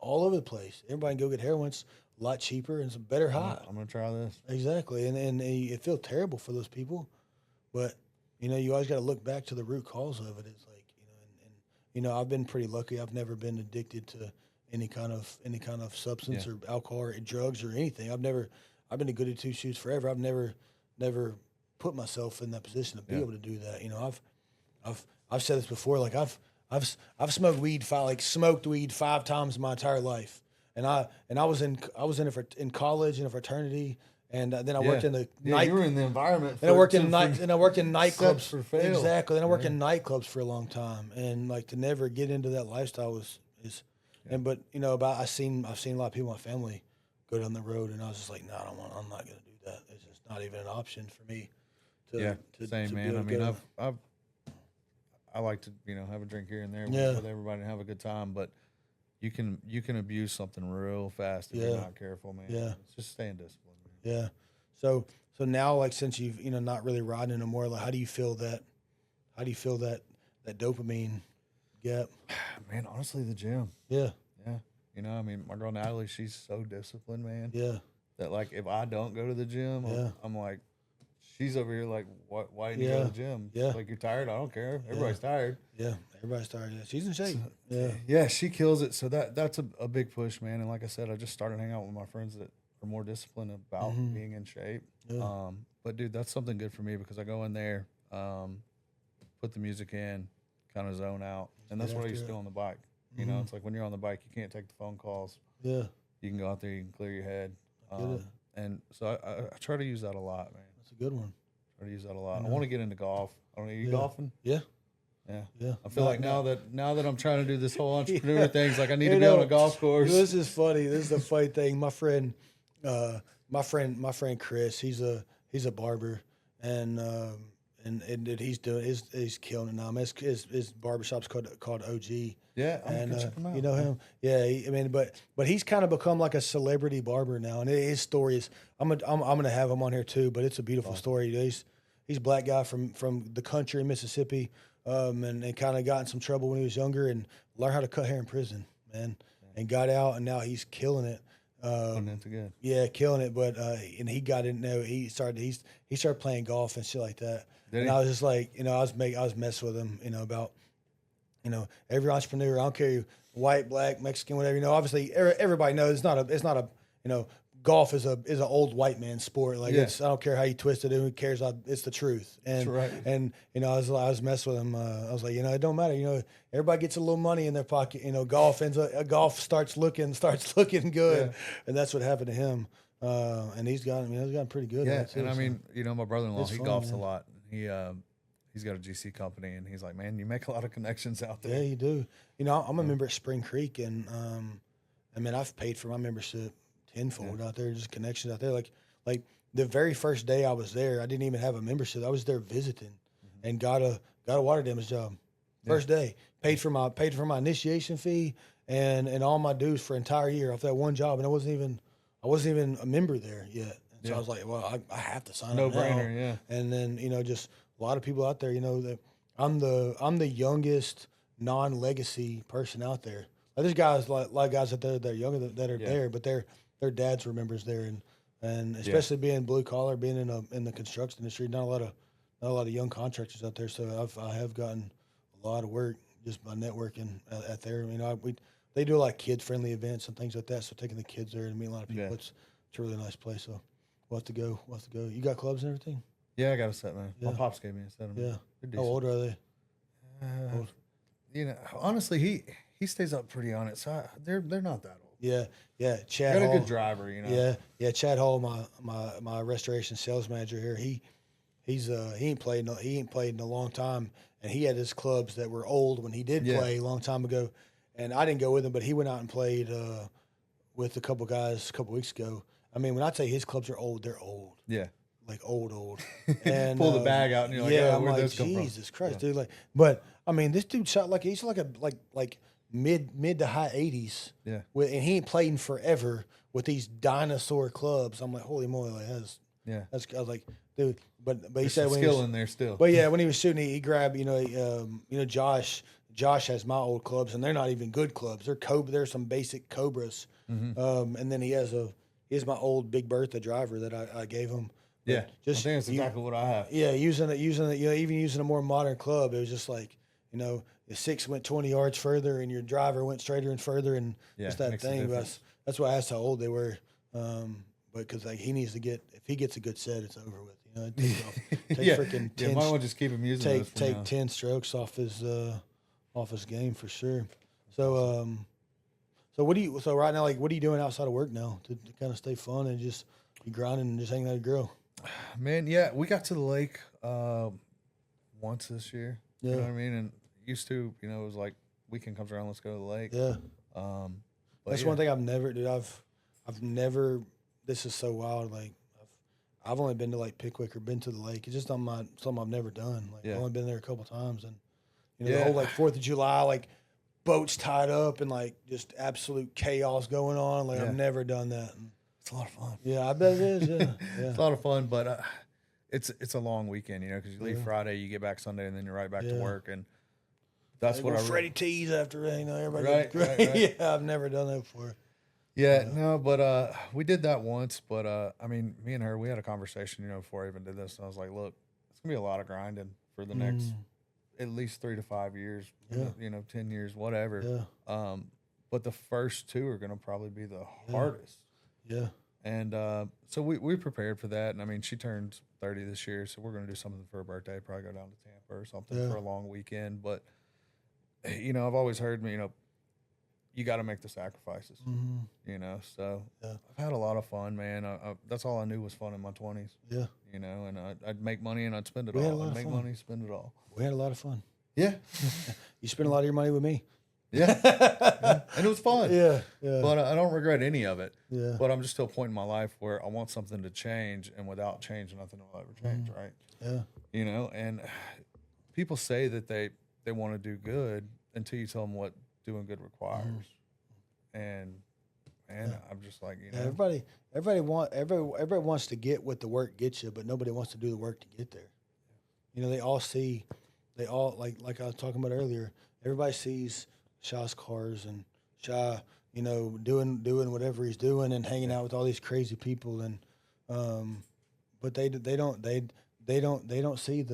all over the place. Everybody can go get heroin. It's a lot cheaper and some better high. I'm gonna try this. Exactly, and it feels terrible for those people, but you always got to look back to the root cause of it. It's like I've been pretty lucky. I've never been addicted to any kind of substance or alcohol or drugs or anything. I've been a goody two shoes forever. I've never put myself in that position to be able to do that. I've said this before. Like I've smoked weed 5 times in my entire life, and I was in college in a fraternity, and then I worked in the yeah. You were in the environment. And I worked in nightclubs for fail. Exactly. Then I worked in nightclubs for a long time, and like to never get into that lifestyle is. And but I've seen a lot of people in my family go down the road, and I was just like, no, I'm not going to do that. It's just not even an option for me. Same, man. I mean, I like to have a drink here and there with everybody and have a good time, but you can abuse something real fast if you're not careful, man. Yeah, it's just staying disciplined, man. Yeah. So now, like, since you've not really riding anymore, like, how do you feel that dopamine gap? Man, honestly, the gym. Yeah. I mean, my girl Natalie, she's so disciplined, man. Yeah. That like if I don't go to the gym, I'm like, she's over here like, why didn't you go to the gym? Yeah. Like, you're tired? I don't care. Everybody's tired. Yeah. Everybody's tired. Yeah. She's in shape. Yeah, she kills it. So that's a big push, man. And like I said, I just started hanging out with my friends that are more disciplined about being in shape. Yeah. But dude, that's something good for me because I go in there, put the music in, kind of zone out. And that's what I used to do on the bike. It's like when you're on the bike, you can't take the phone calls. Yeah. You can go out there, you can clear your head. And so I try to use that a lot, man. That's a good one. Try to use that a lot. I want to get into golf. Are you golfing? Yeah. Yeah. I feel like now that I'm trying to do this whole entrepreneur thing, like I need to be on a golf course. This is funny. This is the funny thing. My friend Chris, he's a barber, and he's killing it now. His barbershop's called OG. Yeah, and check him out. You know him? Yeah, but he's kind of become like a celebrity barber now, and his story is I'm gonna have him on here too. But it's a beautiful story. He's a black guy from the country in Mississippi, and kind of got in some trouble when he was younger, and learned how to cut hair in prison, man, and got out, and now he's killing it. Good. Yeah, killing it. But and he got in there. He started playing golf and shit like that. Did and he? I was just like, I was messing with him, about, every entrepreneur. I don't care, white, black, Mexican, whatever. Obviously everybody knows it's not a golf is an old white man sport. Like I don't care how you twist it. Who cares? It's the truth. And That's right. And I was messing with him. I was like, it don't matter. Everybody gets a little money in their pocket. Golf starts looking good, and that's what happened to him. And he's gotten pretty good. Yeah, at it too, and I mean, my brother-in-law, It's he fun, golfs man. a lot. He's got a GC company, and he's like, man, you make a lot of connections out there. Yeah, you do. I'm a member at Spring Creek, and I've paid for my membership tenfold out there, just connections out there. Like the very first day I was there, I didn't even have a membership. I was there visiting, and got a water damage job. First day, paid for my initiation fee and all my dues for an entire year off that one job, and I wasn't even a member there yet. And so I was like, well, I have to sign up. No now. brainer, yeah. And then just a lot of people out there. That I'm the youngest non-legacy person out there. Like, there's guys like guys out there that are younger that are there, but their dads were members there, and especially being blue collar, being in the construction industry, not a lot of young contractors out there. So I have gotten a lot of work just by networking at there. They do a lot of kid friendly events and things like that. So taking the kids there and meeting a lot of people, it's a really nice place. So we'll have to go. You got clubs and everything? Yeah, I got a set, man. Yeah. My pops gave me a set. Yeah. They're How old are they? Honestly, he stays up pretty on it. So they're not that old. Yeah. Chad Got a Hall. good driver, Yeah. Chad Hall, my restoration sales manager here. He ain't played in a long time, and he had his clubs that were old when he did play a long time ago, and I didn't go with him, but he went out and played with a couple guys a couple weeks ago. I mean, when I tell you his clubs are old, they're old. Yeah. Like old. And pull the bag out and you're like, I'm where'd like, this come from? Jesus Christ, dude. Like, but I mean, this dude shot he's like mid to high 80s. Yeah. And he ain't played in forever with these dinosaur clubs. I'm like, holy moly, like I was like, dude. But he There's said some when skill in there still. But yeah, when he was shooting, he grabbed Josh. Josh has my old clubs, and they're not even good clubs. They're some basic Cobras. And then he has my old Big Bertha driver that I gave him. Yeah, just I think that's exactly what I have. Yeah, using even using a more modern club, it was just like, the 6 went 20 yards further, and your driver went straighter and further, and just that thing. That's why I asked how old they were, but because he needs to get, if he gets a good set, it's over with. Freaking 10, might as well just keep him using those for take now. 10 strokes off his game for sure. So So right now, like, what are you doing outside of work now to kind of stay fun and just be grinding and just hanging out with a girl? Man, yeah, we got to the lake once this year. Yeah. You know what I mean? And used to, it was like weekend comes around, let's go to the lake. Yeah. But That's one thing I've never, dude. I've never. This is so wild. Like, I've only been to like Pickwick or been to the lake. It's just something I've never done. Like, I've only been there a couple times, and the whole like 4th of July, like boats tied up and like just absolute chaos going on. Like, I've never done that. And, it's a lot of fun. yeah, I bet it is. Yeah, yeah. It's a lot of fun, but it's a long weekend, because you leave Friday, you get back Sunday, and then you're right back to work, and that's like what Freddie T's after everybody. Right. Yeah, I've never done that before. Yeah, no, but we did that once. But I mean, me and her, we had a conversation, before I even did this. And I was like, look, it's gonna be a lot of grinding for the next at least 3 to 5 years. 10 years, whatever. Yeah. But the first 2 are gonna probably be the hardest. Yeah. And so we prepared for that. And I mean, she turns 30 this year, so we're gonna do something for her birthday. Probably go down to Tampa or something for a long weekend. But I've always heard, you got to make the sacrifices, so I've had a lot of fun, man. That's all I knew was fun in my 20s. Yeah. And I'd make money and I'd spend it We had a all. lot I'd of make fun. money, spend it all. We had a lot of fun. Yeah. You spent a lot of your money with me. Yeah. And it was fun. Yeah. Yeah. But I don't regret any of it. Yeah. But I'm just still a point in my life where I want something to change, and without change, nothing will ever change, right? Yeah. And people say that they want to do good until you tell them what doing good requires. And man, I'm just like, everybody wants to get what the work gets you, but nobody wants to do the work to get there. They all like I was talking about earlier. Everybody sees Shaw's cars and Shaw, doing whatever he's doing and hanging out with all these crazy people, and but they don't see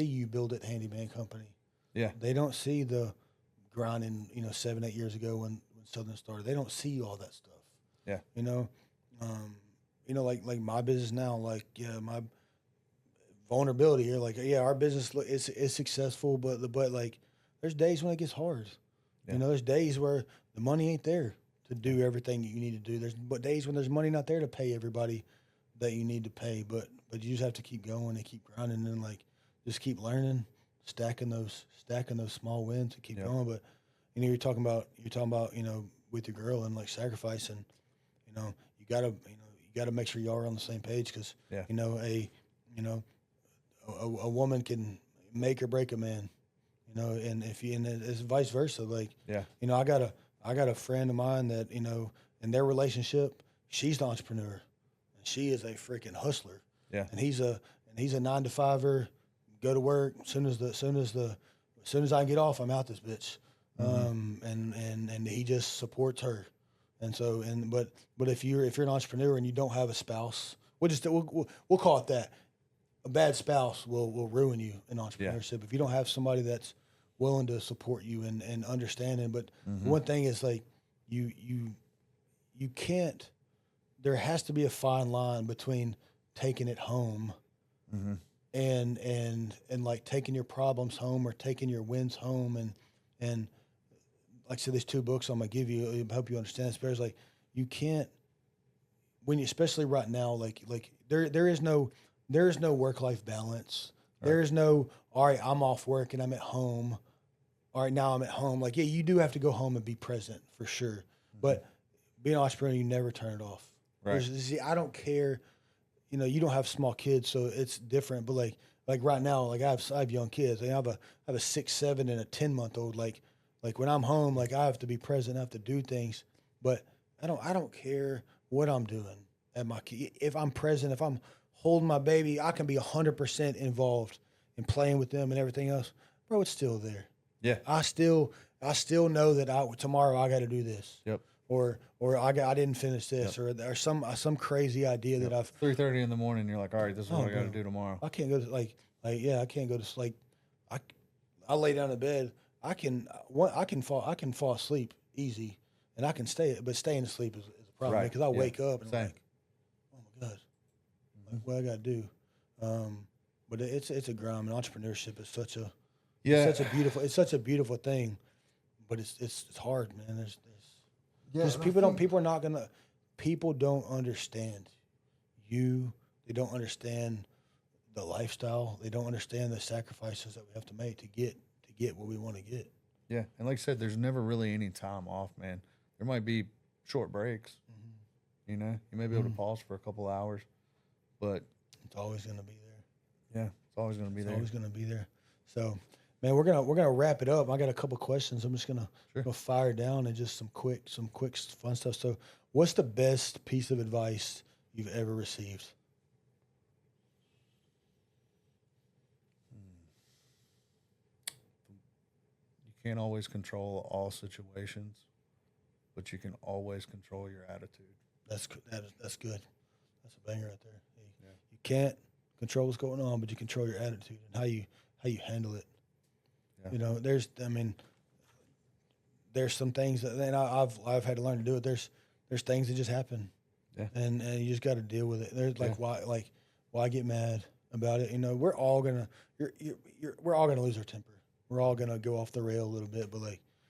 you build it handyman company. Yeah. They don't see the grinding, 7-8 years ago when Southern started. They don't see all that stuff. Yeah. Like my business now, like, my vulnerability here, like, our business is successful, but like there's days when it gets hard. Yeah. There's days where the money ain't there to do everything that you need to do. There's days when there's money not there to pay everybody that you need to pay, but you just have to keep going and keep grinding and like just keep learning, stacking those small wins and keep going. But you're talking about with your girl and like sacrifice, and you gotta make sure y'all are on the same page, because a woman can make or break a man, and it's vice versa. Like, I got a friend of mine that, in their relationship, she's the entrepreneur and she is a freaking hustler. Yeah. And he's a 9-to-5er, go to work. As soon as I get off, I'm out this bitch. And he just supports her. And so, but if you're an entrepreneur and you don't have a spouse, we'll call it that. A bad spouse will ruin you in entrepreneurship if you don't have somebody that's willing to support you and understanding. But one thing is, like, you can't. There has to be a fine line between taking it home and like taking your problems home or taking your wins home, and like I said, there's 2 books I'm gonna give you. I hope you understand this. But it's like, you can't, especially right now, like there is no work-life balance. Right. There is no, all right, I'm off work and I'm at home. All right, now I'm at home. Like, you do have to go home and be present for sure. But being an entrepreneur, you never turn it off. Right. See, I don't care. You don't have small kids, so it's different. But like right now, like I have young kids. I have a 6, 7, and a 10-month-old. Like when I'm home, like, I have to be present. I have to do things. But I don't care what I'm doing at my kid. If I'm present, if I'm holding my baby, I can be 100% involved in playing with them and everything else. Bro, it's still there. Yeah. I still know that tomorrow I got to do this. Yep. Or I didn't finish this, or some crazy idea that I've 3:30 in the morning. You're like, all right, this is what I got to do tomorrow. I can't go to I can't go to sleep. I lay down in bed. I can fall asleep easy, and I can staying asleep is a problem, because I wake up and I'm like, oh my God, like, what I got to do. But it's a grind. And entrepreneurship is such a beautiful thing, but it's hard, man. There's Because people don't understand you. They don't understand the lifestyle. They don't understand the sacrifices that we have to make to get what we want to get. Yeah, and like I said, there's never really any time off, man. There might be short breaks. You know, you may be able to pause for a couple hours, but it's always going to be there. Yeah, it's always going to be there. Always going to be there. So, man, we're gonna wrap it up. I got a couple questions. I'm just gonna go fire down and just some quick fun stuff. So, what's the best piece of advice you've ever received? You can't always control all situations, but you can always control your attitude. That's good. That's good. That's a banger right there. You can't control what's going on, but you control your attitude and how you handle it. Yeah. You know, there's some things that, and I've had to learn to do it. There's things that just happen, and you just got to deal with it. There's why get mad about it? You know, we're all gonna lose our temper. We're all gonna go off the rail a little bit, but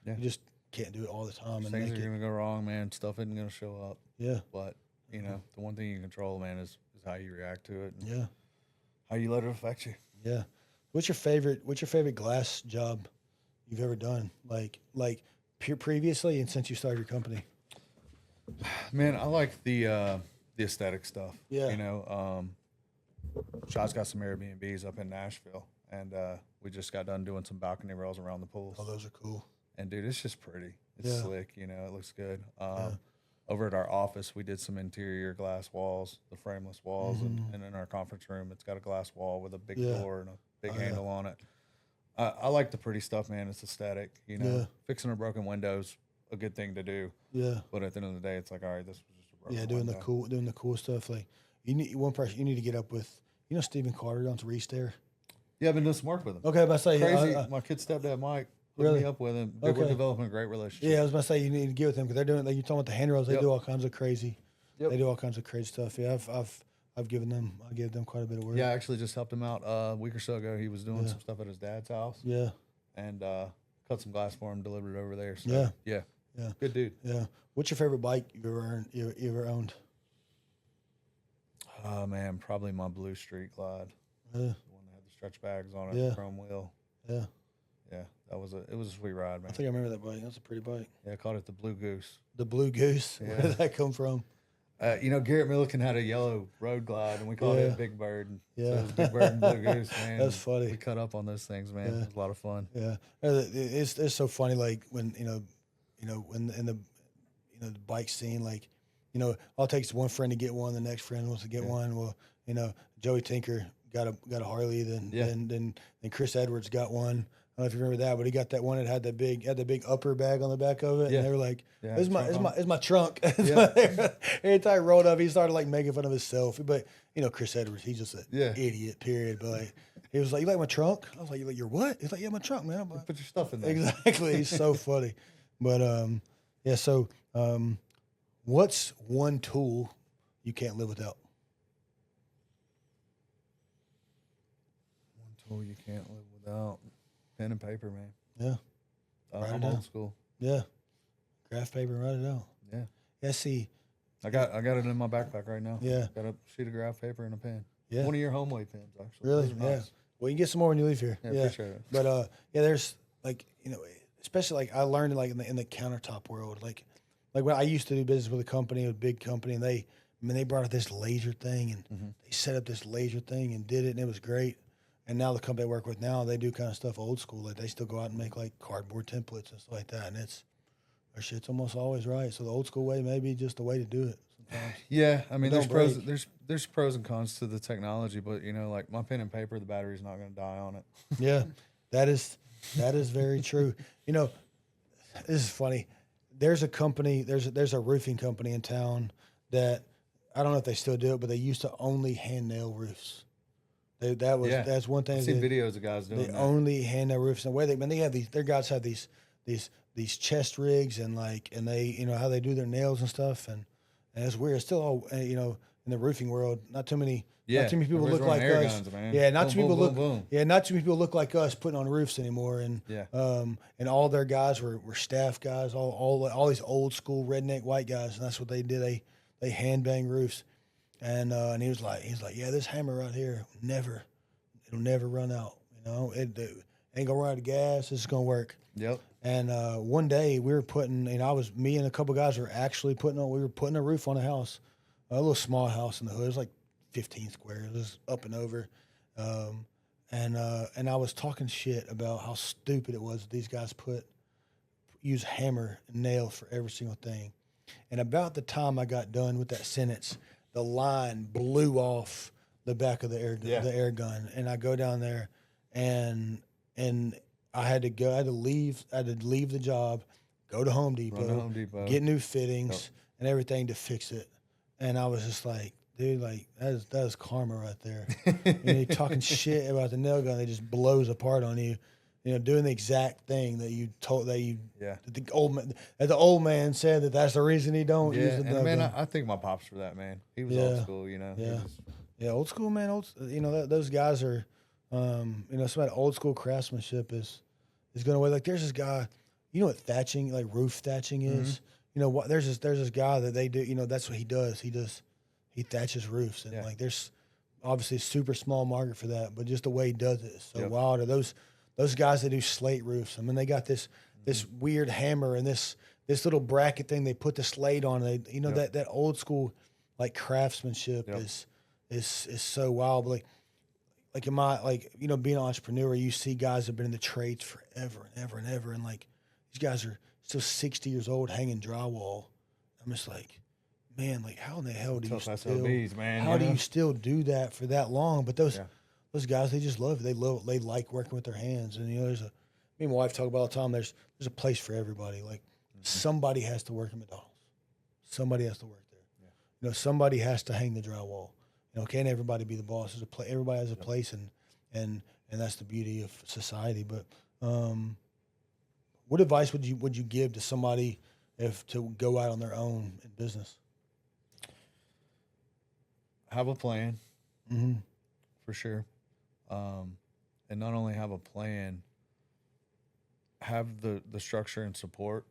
you just can't do it all the time. And things are gonna go wrong, man. Stuff isn't gonna show up. Yeah, but you know, the one thing you can control, man, is how you react to it. And how you let it affect you. Yeah. What's your favorite glass job you've ever done? Like previously and since you started your company? Man, I like the aesthetic stuff. Yeah. You know, Shot's got some Airbnbs up in Nashville, and we just got done doing some balcony rails around the pools. Oh, those are cool. And dude, it's just pretty. It's slick. You know, it looks good. Over at our office, we did some interior glass walls, the frameless walls, and in our conference room, it's got a glass wall with a big door and a big handle on it. I like the pretty stuff, man. It's aesthetic. You know, fixing a broken window's a good thing to do. Yeah. But at the end of the day, it's like, all right, this was just a broken window. doing the cool stuff. Like you need one person you need to get up with. You know, Stephen Carter down to Reestair. Yeah, I've been doing some work with him. Okay, but I say crazy. My kid's stepdad Mike. Hooked me up with him. We're developing a great relationship. Yeah, I was about to say you need to get with him because they're doing. Like you're talking about the handrails. They do all kinds of crazy. They do all kinds of crazy stuff. Yeah, I've given them. I gave them quite a bit of work. Yeah, I actually just helped him out a week or so ago. He was doing some stuff at his dad's house. Yeah, and cut some glass for him, delivered it over there. So, yeah, good dude. Yeah. What's your favorite bike you ever owned? Oh man, probably my Blue Street Glide. Yeah. The one that had the stretch bags on it, the chrome wheel. Yeah. Yeah, it was a sweet ride, man. I think I remember that bike. That's a pretty bike. Yeah, I called it the Blue Goose. The Blue Goose? Yeah. Where did that come from? You know, Garrett Milliken had a yellow road glide, and we called it Big Bird. So it was Big Bird and Blue Goose, man. That's funny. We cut up on those things, man. It was a lot of fun. Yeah, it's so funny. Like when when in the the bike scene, like all it takes is one friend to get one, the next friend wants to get one. Well, Joey Tinker got a Harley, then Chris Edwards got one. I don't know if you remember that, but he got that one that had the big upper bag on the back of it, and they were like, "It's my trunk." Every time he rolled up, he started like making fun of himself. But Chris Edwards, he's just an idiot. Period. But like, he was like, "You like my trunk?" I was like, "You like your what?" He's like, "Yeah, my trunk, man." Like, put your stuff in there. Exactly. He's so funny. But So, what's one tool you can't live without? One tool you can't live without. Pen and paper, man. Yeah. I'm old school. Yeah. Graph paper, write it out. Yeah. Yeah, see. I got it in my backpack right now. Yeah. Got a sheet of graph paper and a pen. Yeah. One of your Homeway pens, actually. Really? Nice. Yeah. Well, you can get some more when you leave here. Yeah, appreciate it. But there's like, especially like I learned like in the countertop world, like when I used to do business with a big company, and they brought out this laser thing, and they set up this laser thing and did it, and it was great. And now the company I work with now, they do kind of stuff old school. Like they still go out and make like cardboard templates and stuff like that. And their shit's almost always right. So the old school way may be just the way to do it sometimes. Yeah, I mean, there's pros and cons to the technology, but like my pen and paper, the battery's not going to die on it. Yeah, that is very true. This is funny. There's a company, there's a roofing company in town that I don't know if they still do it, but they used to only hand nail roofs. That's one thing. I've seen videos of guys doing that. They only hand nail roofs. And the way they have their guys have these chest rigs and they how they do their nails and stuff, and it's weird. It's still all in the roofing world. Not too many Yeah, people look everybody's like running air us. guns, man. Yeah, Boom, boom, boom, boom. not too many people look like us putting on roofs anymore. And Yeah. and all their guys were staff guys, all these old school redneck white guys, and that's what they did. They hand bang roofs. And he was like, yeah, this hammer right here it'll never run out. You know, it ain't gonna run out of gas. This is gonna work. Yep. And one day we were putting, and me and a couple guys were actually putting a roof on a house, a little small house in the hood. It was like 15 squares. It was up and over. And I was talking shit about how stupid it was that these guys use hammer and nail for every single thing. And about the time I got done with that sentence, the line blew off the back of the air gun. And I go down there and I had to leave the job, go to Home Depot, get new fittings and everything to fix it. And I was just like, dude, like that is karma right there. And you're talking shit about the nail gun that just blows apart on you. You know, doing the exact thing that you told that the old man said that's the reason he don't use the nail gun. I think my pops for that, man. He was old school, you know. Yeah, old school, man. Those guys are, some of that old school craftsmanship is going away. Like there's this guy, you know what thatching, like roof thatching is. You know what? There's this guy that they do. You know that's what he does. He thatches roofs, and like there's obviously a super small market for that, but just the way he does it is so wild. Or those guys that do slate roofs. I mean, they got this weird hammer and this little bracket thing they put the slate on. That old school like craftsmanship is so wild. But like being an entrepreneur, you see guys that have been in the trades forever and ever and ever, and like these guys are still 60 years old hanging drywall. I'm just like, man, like how in the hell do you still do that for that long? But those guys, they just love it. They like working with their hands. And me and my wife talk about all the time. There's a place for everybody. Like somebody has to work at McDonald's. Somebody has to work there. Yeah. Somebody has to hang the drywall. Can't everybody be the boss? Everybody has a place, and that's the beauty of society. But what advice would you give to somebody to go out on their own in business? Have a plan, for sure. And not only have a plan, have the structure and support,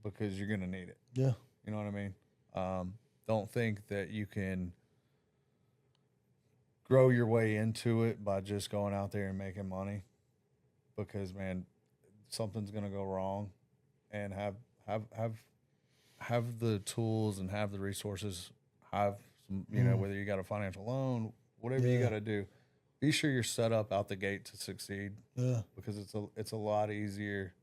because you're going to need it. Yeah. You know what I mean? Don't think that you can grow your way into it by just going out there and making money, because, man, something's going to go wrong. And have the tools and have the resources, have some, whether you got a financial loan, whatever you got to do, be sure you're set up out the gate to succeed. Yeah. Because it's a lot easier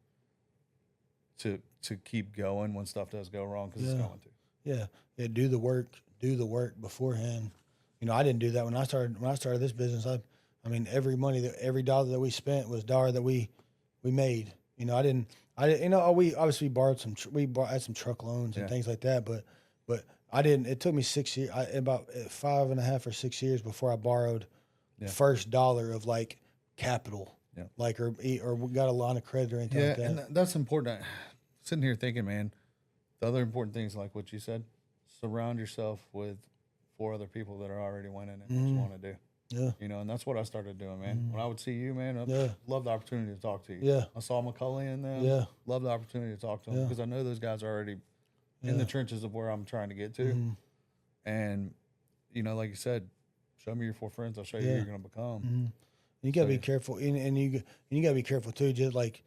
to keep going when stuff does go wrong, because it's going to. Yeah. Yeah. Do the work beforehand. I didn't do that when I started this business. Every dollar that we spent was dollar that we made. We obviously borrowed had some truck loans and things like that, but I didn't. It took me 6 years, about 5.5 or 6 years before I borrowed the first dollar of like capital, or we got a line of credit or anything like that. And that's important. Sitting here thinking, man, the other important things, like what you said, surround yourself with 4 other people that are already winning and what you want to do. Yeah. And that's what I started doing, man. When I would see you, man, I love the opportunity to talk to you. Yeah. I saw McCully in them. Yeah. Love the opportunity to talk to them, because I know those guys are already in the trenches of where I'm trying to get to. And, like you said, show me your 4 friends, I'll show you who you're going to become. You got to be careful. And you got to be careful too, just like,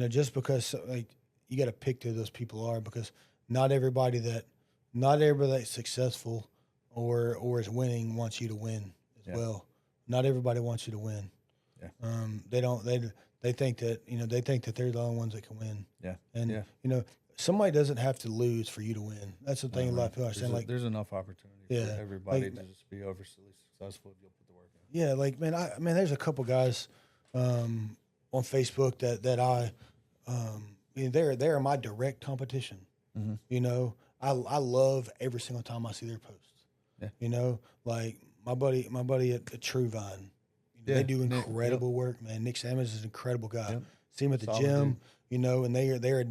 just because like you got to pick who those people are, because not everybody that's successful or is winning wants you to win as well. Not everybody wants you to win. Yeah. They think that they're the only ones that can win. Yeah. And somebody doesn't have to lose for you to win. That's the thing a lot of people are saying. Like, there's enough opportunity for everybody to just be overly successful if you'll put the work in. Yeah, like man, there's a couple guys on Facebook that I they're my direct competition. I love every single time I see their posts. Yeah. Like my buddy at True Vine. They do incredible work, man. Nick Sammons is an incredible guy. Yep. See him at the gym, and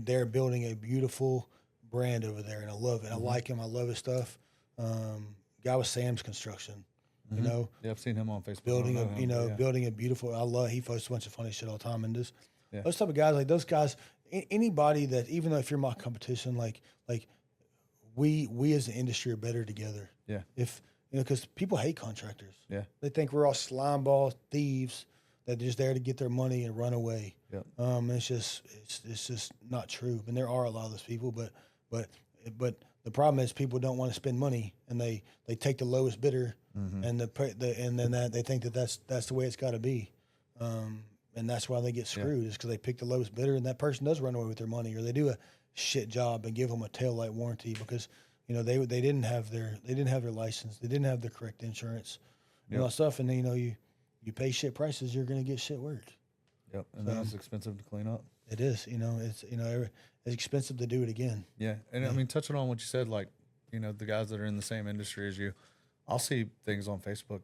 they're building a beautiful brand over there, and I love it. I like him. I love his stuff. guy with Sam's Construction. You know, Yeah, I've seen him on Facebook. building I a don't know him, but building a beautiful. He posts a bunch of funny shit all the time, and just Yeah. those type of guys, like those guys, anybody that, even though if you're my competition, like we as an industry are better together. Yeah. If because people hate contractors. Yeah. They think we're all slime ball thieves that are just there to get their money and run away. Yep. It's just not true. And there are a lot of those people, but the problem is people don't want to spend money, and they take the lowest bidder, and and then they think that's the way it's got to be, and that's why they get screwed, is because they pick the lowest bidder, and that person does run away with their money, or they do a shit job and give them a tail light warranty because they didn't have their license, they didn't have the correct insurance, and all that stuff, and you pay shit prices, you're gonna get shit work. Yep, and then it's expensive to clean up. It is, it's expensive to do it again. Yeah, and I mean, touching on what you said, like, the guys that are in the same industry as you, I'll see things on Facebook,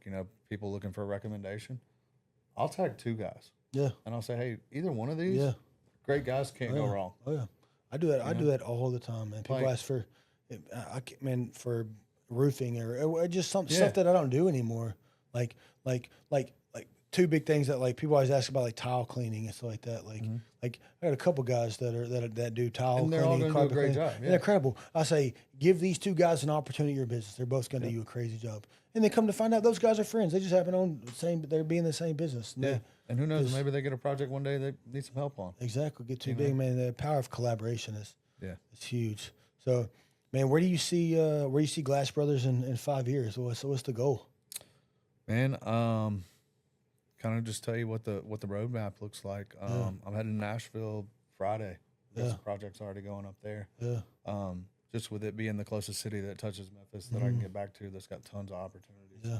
people looking for a recommendation. I'll tag 2 guys. Yeah. And I'll say, hey, either one of these, great guys, can't go wrong. Oh yeah, I do that. I do that all the time, man. People ask for, for roofing or just stuff that I don't do anymore. Like 2 big things that like people always ask about, like tile cleaning and stuff like that. Like I got a couple guys that do tile And they're cleaning, all gonna do a great job. Yeah. They're incredible. I say, give these 2 guys an opportunity in your business. They're both going to do you a crazy job. And they come to find out those guys are friends. They just happen to own they're being the same business. And And who knows? Maybe they get a project one day they need some help on. Exactly. Get too big, man. The power of collaboration is huge. So, man, where do you see Glass Brothers in 5 years? What's the goal? Man, kind of just tell you what the roadmap looks like. I'm heading to Nashville Friday. There's some projects already going up there. Yeah. Just with it being the closest city that touches Memphis that I can get back to, that's got tons of opportunities. Yeah.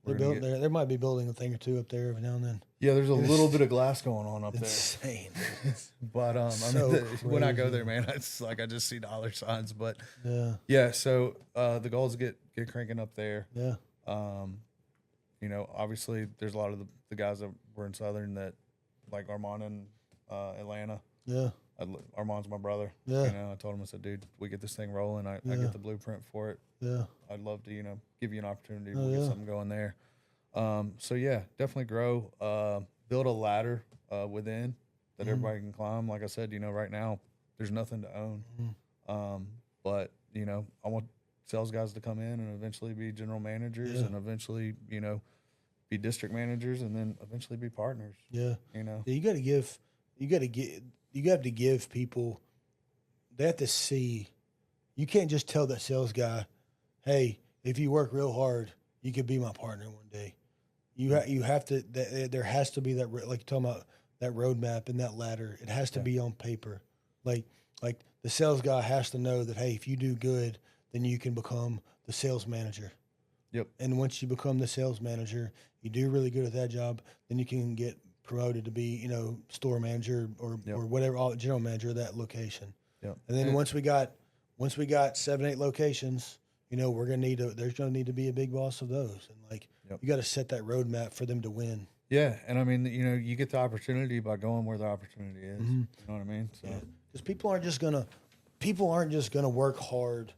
They might be building a thing or 2 up there every now and then. Yeah, there's a little bit of glass going on up Insane. there. But when I go there, man, it's like I just see dollar signs. But so the goal is to get cranking up there. Yeah. Obviously there's a lot of the guys that were in Southern that, like Armand in Atlanta. Yeah. Armand's my brother. Yeah. I told him, I said, dude, we get this thing rolling. I get the blueprint for it. Yeah. I'd love to, give you an opportunity to get something going there. So yeah, definitely grow, build a ladder, within that everybody can climb. Like I said, right now there's nothing to own. But I want sales guys to come in and eventually be general managers and eventually, be district managers and then eventually be partners. Yeah. You have to give people, they have to see, you can't just tell that sales guy, hey, if you work real hard, you could be my partner one day. You have to, there has to be that, like you're talking about, that roadmap and that ladder. It has to be on paper. Like the sales guy has to know that, hey, if you do good, then you can become the sales manager. Yep. And once you become the sales manager, you do really good at that job, then you can get promoted to be, store manager or whatever, general manager of that location. Yep. And then once we got 7, 8 locations, there's gonna need to be a big boss of those. And you got to set that roadmap for them to win. Yeah. And I mean, you get the opportunity by going where the opportunity is. You know what I mean? So because people aren't just gonna work hard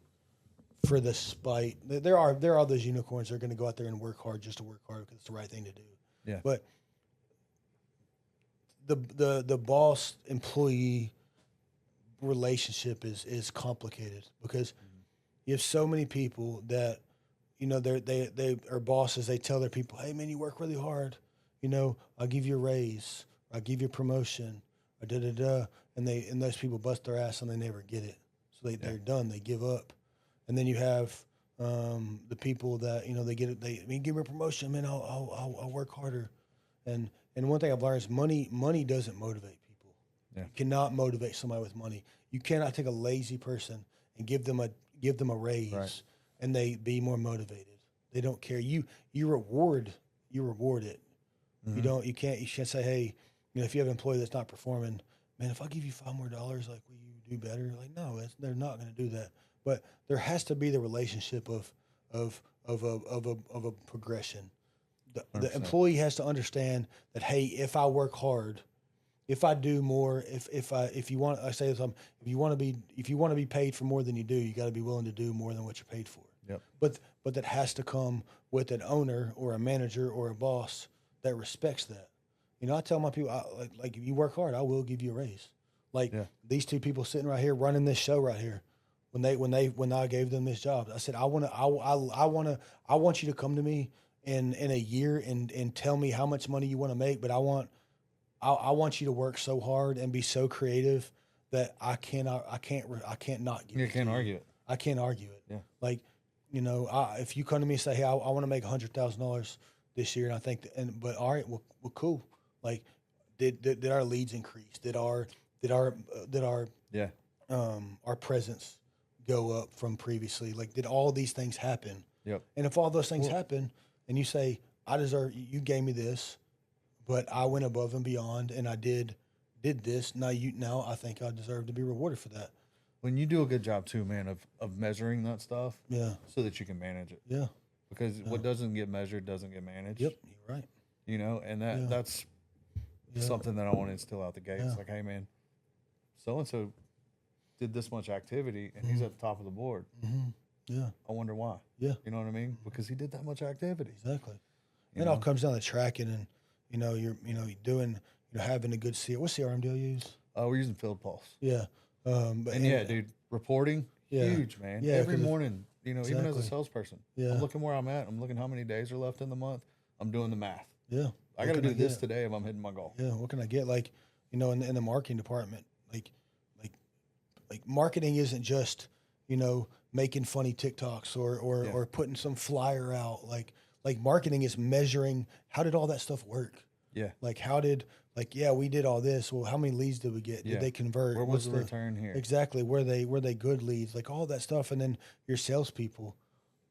for the spite. There are those unicorns that are going to go out there and work hard just to work hard because it's the right thing to do. Yeah. But the boss employee relationship is complicated because you have so many people that they are bosses. They tell their people, hey man, you work really hard. I'll give you a raise. I'll give you a promotion. Or da da da. And those people bust their ass and they never get it. So they're done. They give up. And then you have the people that they get it. Give me a promotion, man. I'll work harder. And one thing I've learned is money doesn't motivate people. Yeah. You cannot motivate somebody with money. You cannot take a lazy person and give them a raise and they be more motivated. They don't care. You reward it. You can't say, hey, if you have an employee that's not performing, man, if I give you $5 more, like, will you do better? Like, no, they're not going to do that. But there has to be the relationship of a progression. The employee has to understand that, hey, if I work hard, if I do more, if you want to be paid for more than you do, you got to be willing to do more than what you're paid for. Yep. But that has to come with an owner or a manager or a boss that respects that. You know, I tell my people, like if you work hard, I will give you a raise. Like these two people sitting right here running this show right here, when I gave them this job, I said, I want you to come to me in a year and tell me how much money you want to make, but I want you to work so hard and be so creative that I can't not give You it can't to you. argue it. I can't argue it. Yeah. Like, you know, if you come to me and say, hey, I want to make $100,000 this year, and I think, but all right, well, cool. Like, did our leads increase? Did our presence go up from previously? Like, did all these things happen? Yep. And if all those things happen, and you say, you gave me this, but I went above and beyond, and I did this. Now I think I deserve to be rewarded for that. When you do a good job too, man, of measuring that stuff, so that you can manage it. Yeah. Because what doesn't get measured doesn't get managed. Yep, you're right. You know, and that's something that I want to instill out the gate. It's like, hey, man, so and so did this much activity, and he's at the top of the board. Mm-hmm. Yeah. I wonder why. Yeah. You know what I mean? Because he did that much activity. Exactly. It all comes down to tracking, and you're doing having a good CRM. What CRM do you use? We're using Field Pulse. Yeah. Dude, reporting, huge, man. Yeah, every morning, even as a Exactly. salesperson, Yeah. I'm looking where I'm at. I'm looking how many days are left in the month. I'm doing the math. Yeah. I got to do this today if I'm hitting my goal. Yeah. What can I get? Like, in the marketing department, like marketing isn't just, making funny TikToks or putting some flyer out. Like marketing is measuring, how did all that stuff work? Yeah. Like, we did all this. Well, how many leads did we get? Did they convert? Where was the return here? Exactly. Were they good leads? Like all that stuff. And then your salespeople,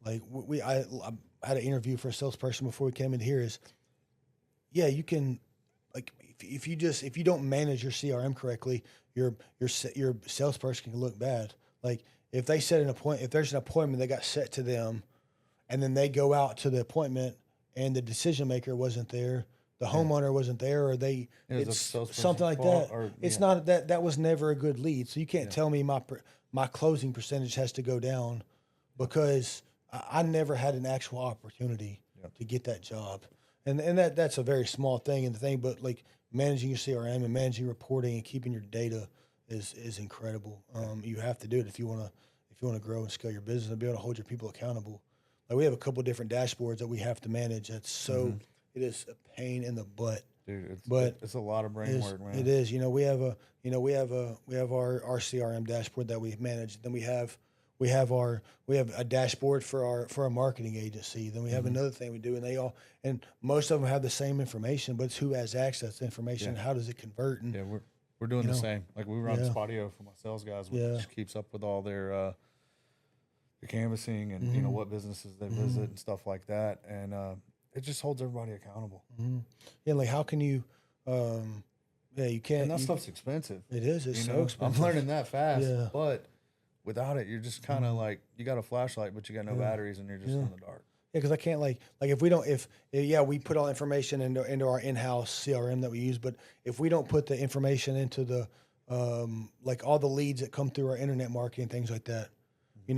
like I had an interview for a salesperson before we came in here you can, like, if you don't manage your CRM correctly, your salesperson can look bad. Like if they set if there's an appointment that got set to them and then they go out to the appointment and the decision maker wasn't there, the homeowner wasn't there, or it's something like that. It's not that was never a good lead. So you can't tell me my closing percentage has to go down because I never had an actual opportunity to get that job. And that's a very small thing in the thing, but like managing your CRM and managing reporting and keeping your data is incredible. You have to do it if you want to grow and scale your business and be able to hold your people accountable. Like we have a couple of different dashboards that we have to manage. That's so. It is a pain in the butt, dude. But it's a lot of brain work, man. It is. We have our CRM dashboard that we manage. Then we have a dashboard for our marketing agency. Then we have another thing we do, and most of them have the same information, but it's who has access to information. And how does it convert? And we're doing the same. Like we run Spotio for my sales guys, which keeps up with all their canvassing and what businesses they visit and stuff like that. And it just holds everybody accountable. Mm-hmm. Yeah, like how can you? You can't. And that stuff's expensive. It is. It's so expensive. I'm learning that fast. Yeah. But without it, you're just kind of like you got a flashlight, but you got no batteries, and you're just in the dark. Yeah, because I can't like if we put all information into our in-house CRM that we use, but if we don't put the information into the like all the leads that come through our internet marketing, things like that,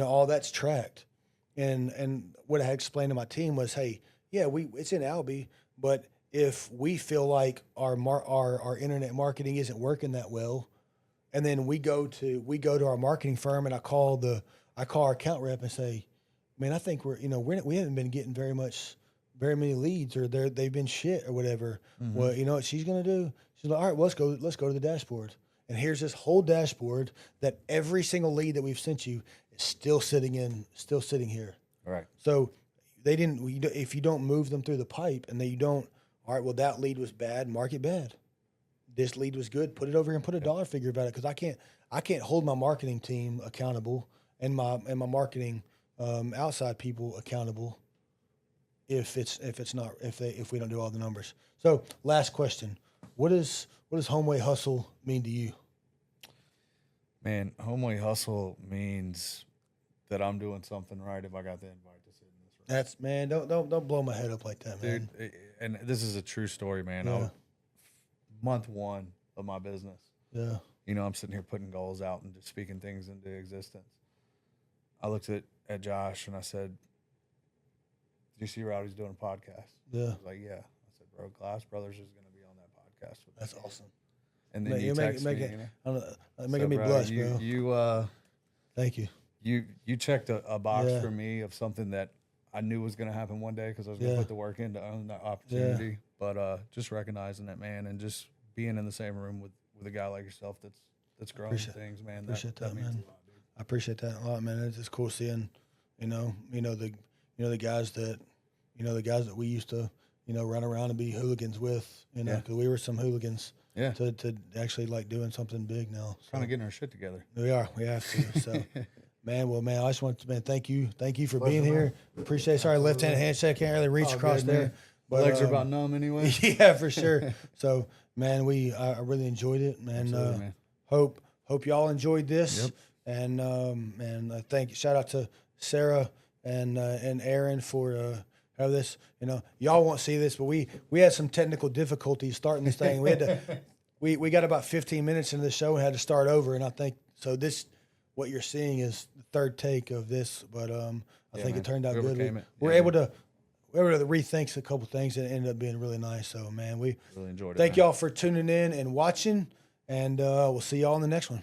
all that's tracked. And what I had explained to my team was, hey, it's in Albie, but if we feel like our internet marketing isn't working that well, and then we go to our marketing firm and I call our account rep and say, man, I think we haven't been getting very many leads, or they've been shit or whatever. Well, you know what she's gonna do? She's like, all right, well, let's go to the dashboard. And here's this whole dashboard that every single lead that we've sent you is still sitting here. All right. So if you don't move them through the pipe and then you don't, all right, well, that lead was bad, mark it bad. This lead was good, put it over here and put a dollar figure about it, because I can't hold my marketing team accountable and my marketing outside people accountable if we don't do all the numbers. So last question, what does Homeway Hustle mean to you? Man, Homeway Hustle means that I'm doing something right if I got the invite to sit in this room. That's, man, don't blow my head up like that, man. Dude, and this is a true story, man. Yeah. Month one of my business. Yeah. I'm sitting here putting goals out and just speaking things into existence. I looked at at Josh and I said, "Did you see Rowdy's doing a podcast?" Yeah. He was like, "Yeah." I said, "Bro, Glass Brothers is going to be on that podcast with That's me." awesome. And then you text me, Making me blush, bro. You Thank you. you checked a box Yeah. for me of something that I knew was going to happen one day because I was going to put the work in to own that opportunity. But just recognizing that, man, and just being in the same room with a guy like yourself that's growing things, man. Appreciate that, means man. a lot, dude. I appreciate that a lot, man. It's just cool seeing, the guys that we used to, run around and be hooligans with, because we were some hooligans. Yeah. To actually like doing something big now. So. Trying to get our shit together. We are. We have to. So, man. Well, man. I just want to, thank you for being here. Appreciate it. Sorry, left-handed handshake. Can't really reach across good, there. Man. But, legs are about numb anyway. Yeah, for sure. So, man, I really enjoyed it, man. Man. Hope y'all enjoyed this. Yep. And shout out to Sarah and Aaron for having this. Y'all won't see this, but we had some technical difficulties starting this thing. We had to we got about 15 minutes into the show and had to start over. And I think so. What you're seeing is the third take of this, but I think it turned out good. We're able to rethink a couple things and it ended up being really nice. So, man, we really enjoyed it. Thank y'all for tuning in and watching, and we'll see y'all in the next one.